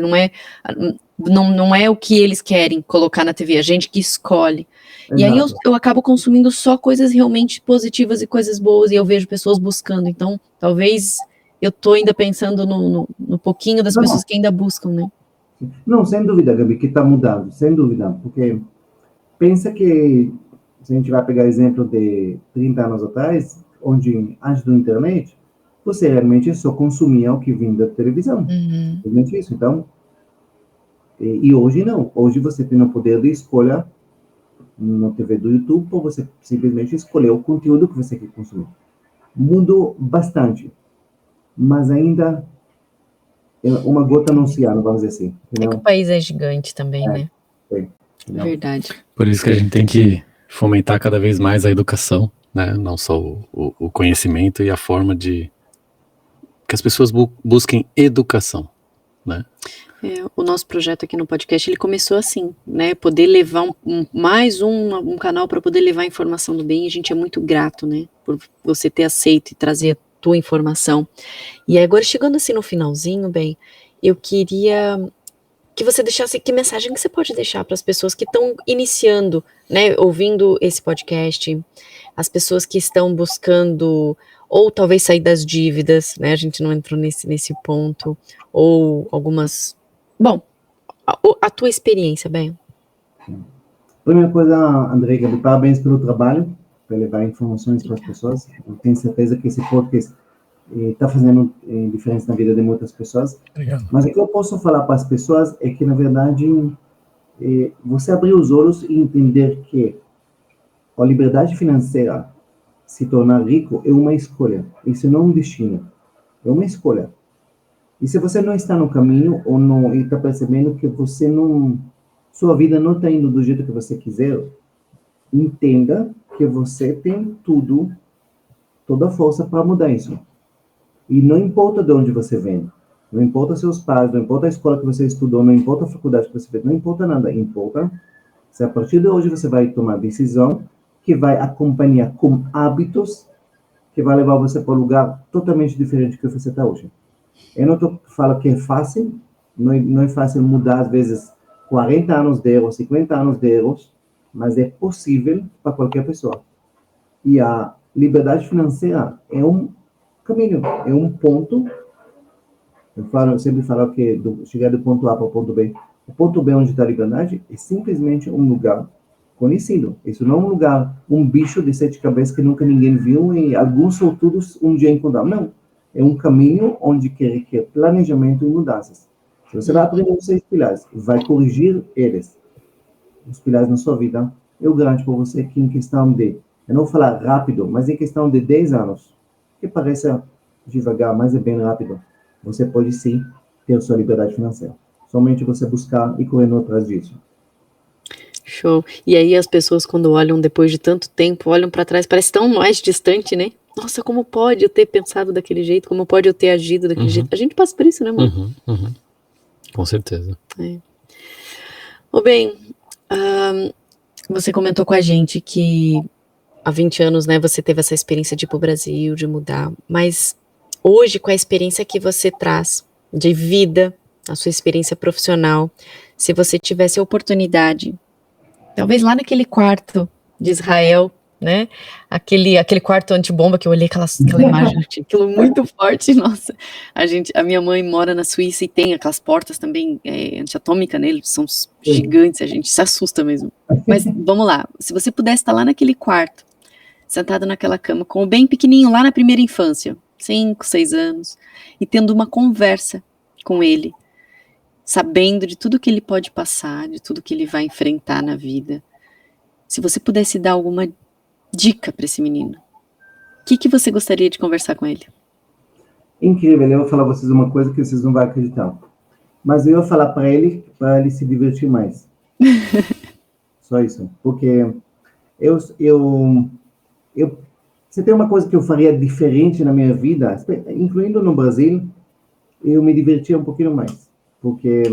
Não é o que eles querem colocar na TV, a gente que escolhe. Exato. E aí eu acabo consumindo só coisas realmente positivas e coisas boas, e eu vejo pessoas buscando. Então, talvez eu tô ainda pensando no pouquinho das pessoas que ainda buscam, né? Não, sem dúvida, Gabi, que está mudando, sem dúvida. Porque pensa que, se a gente vai pegar exemplo de 30 anos atrás, onde, antes da internet, você realmente só consumia o que vinha da televisão. Realmente isso. Então, e hoje não. Hoje você tem o poder de escolha na TV do YouTube, ou você simplesmente escolher o conteúdo que você quer consumir. Mudou bastante, mas ainda é uma gota no oceano, vamos dizer assim. Entendeu? É que o país é gigante também, né? Verdade. Por isso que a gente tem que fomentar cada vez mais a educação, né? Não só o conhecimento e a forma de que as pessoas busquem educação, né? O nosso projeto aqui no podcast, ele começou assim, né, poder levar mais um canal para poder levar a informação do bem, e a gente é muito grato, né, por você ter aceito e trazer a tua informação. E agora, chegando assim no finalzinho, bem, eu queria que você deixasse, que mensagem que você pode deixar para as pessoas que estão iniciando, né, ouvindo esse podcast, as pessoas que estão buscando, ou talvez sair das dívidas, né, a gente não entrou nesse ponto, ou algumas... Bom, a tua experiência, bem. Primeira coisa, André, Gabi, parabéns pelo trabalho, para levar informações para as pessoas. Eu tenho certeza que esse podcast está fazendo diferença na vida de muitas pessoas. Obrigado. Mas o que eu posso falar para as pessoas é que, na verdade, você abrir os olhos e entender que a liberdade financeira, se tornar rico, é uma escolha. Isso não é um destino. É uma escolha. E se você não está no caminho, ou não está percebendo que você não... Sua vida não está indo do jeito que você quiser, entenda que você tem toda a força para mudar isso. E não importa de onde você vem, não importa seus pais, não importa a escola que você estudou, não importa a faculdade que você fez, não importa nada, importa se a partir de hoje você vai tomar decisão que vai acompanhar com hábitos que vai levar você para um lugar totalmente diferente do que você está hoje. Eu não falo que é fácil, não é fácil mudar, às vezes, 40 anos de erros, 50 anos de erros, mas é possível para qualquer pessoa. E a liberdade financeira é um caminho, é um ponto. Eu sempre falo que chegar do ponto A para o ponto B. O ponto B, onde está a liberdade, é simplesmente um lugar conhecido. Isso não é um lugar, um bicho de 7 cabeças que nunca ninguém viu e alguns sortudos um dia encontraram. Não. É um caminho onde requer planejamento e mudanças. Se você vai aprender os 6 pilares, vai corrigir eles, os pilares na sua vida, eu garanto para você que em questão de, eu não vou falar rápido, mas em questão de 10 anos, que parece devagar, mas é bem rápido, você pode sim ter sua liberdade financeira. Somente você buscar e correndo atrás disso. Show. E aí as pessoas, quando olham depois de tanto tempo, olham para trás, parece tão mais distante, né? Nossa, como pode eu ter pensado daquele jeito? Como pode eu ter agido daquele jeito? A gente passa por isso, né, amor? Com certeza. Ô, bem, você comentou com a gente que há 20 anos, né, você teve essa experiência de ir pro Brasil, de mudar, mas hoje, com a experiência que você traz de vida, a sua experiência profissional, se você tivesse a oportunidade, talvez lá naquele quarto de Israel, né? Aquele quarto antibomba que eu olhei aquela imagem, aquilo muito forte, nossa. A minha mãe mora na Suíça e tem aquelas portas também antiatômica nele, são gigantes, a gente se assusta mesmo. Mas vamos lá, se você pudesse estar lá naquele quarto, sentado naquela cama, com o bem pequenininho lá na primeira infância, 5, 6 anos, e tendo uma conversa com ele, sabendo de tudo que ele pode passar, de tudo que ele vai enfrentar na vida. Se você pudesse dar alguma dica para esse menino, o que você gostaria de conversar com ele? Incrível, eu vou falar pra vocês uma coisa que vocês não vão acreditar. Mas eu ia falar para ele se divertir mais. Só isso. Porque se tem uma coisa que eu faria diferente na minha vida, incluindo no Brasil, eu me divertia um pouquinho mais. Porque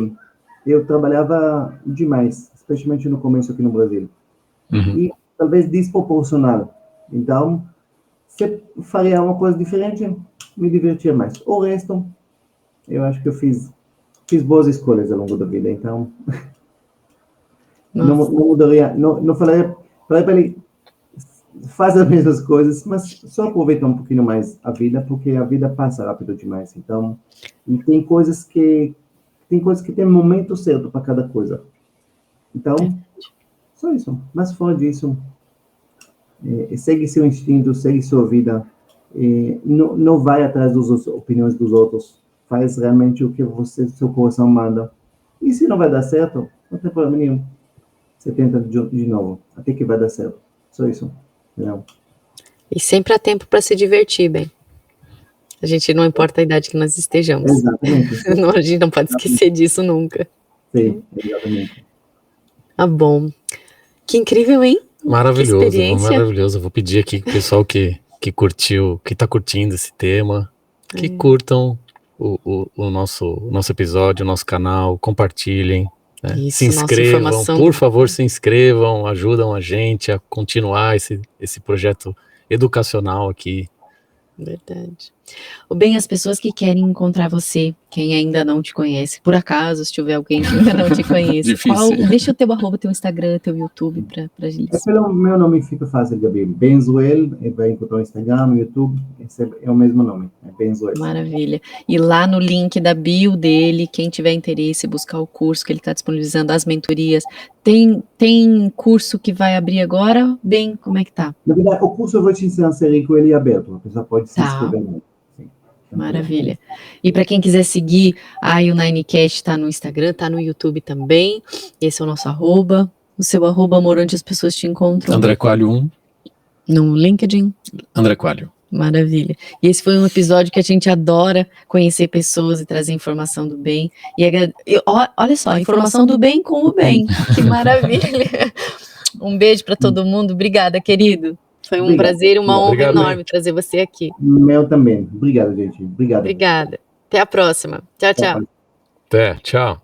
eu trabalhava demais, especialmente no começo aqui no Brasil. E talvez desproporcional. Então, se faria uma coisa diferente, me divertia mais. O resto, eu acho que eu fiz boas escolhas ao longo da vida, então não mudaria, não falaria para ele faz as mesmas coisas, mas só aproveita um pouquinho mais a vida, porque a vida passa rápido demais. Então, e tem coisas que tem momento certo para cada coisa. Então, só isso. Mas fora disso, segue seu instinto, segue sua vida, não vai atrás das opiniões dos outros, faz realmente o que seu coração manda. E se não vai dar certo, não tem problema nenhum. Você tenta de novo, até que vai dar certo. Só isso. Não. E sempre há tempo para se divertir, bem. A gente não importa a idade que nós estejamos. Exatamente. A gente não pode esquecer disso nunca. Sim, exatamente. Ah, bom. Que incrível, hein? Maravilhoso. Vou pedir aqui pro pessoal que curtiu, que tá curtindo esse tema, que curtam o nosso episódio, o nosso canal, compartilhem, né? Isso, se inscrevam, por favor, se inscrevam, ajudam a gente a continuar esse projeto educacional aqui. Verdade. Bem, as pessoas que querem encontrar você, quem ainda não te conhece, por acaso, se tiver alguém que ainda não te conhece, deixa o teu @, teu Instagram, teu YouTube pra gente. Pelo meu nome fica fácil, Gabi. Benzuel, vai encontrar o Instagram, o YouTube, é o mesmo nome, Benzuel. Maravilha. E lá no link da bio dele, quem tiver interesse, buscar o curso que ele está disponibilizando, as mentorias, tem curso que vai abrir agora? Bem, como é que tá? Na verdade, o curso eu vou te ensinar a ser com ele aberto, a pessoa pode se inscrever. Maravilha. E para quem quiser seguir, o Ninecast está no Instagram, está no YouTube também. Esse é o nosso @. O seu @, amor, onde as pessoas te encontram? André Coelho 1. No LinkedIn? André Coelho. Maravilha. E esse foi um episódio que a gente adora conhecer pessoas e trazer informação do bem. Olha só, informação do bem com o bem. Que maravilha. Um beijo para todo mundo. Obrigada, querido. Foi um prazer e uma honra enorme trazer você aqui. Meu também. Obrigado, gente. Obrigada. Até a próxima. Tchau, tchau. Até, tchau.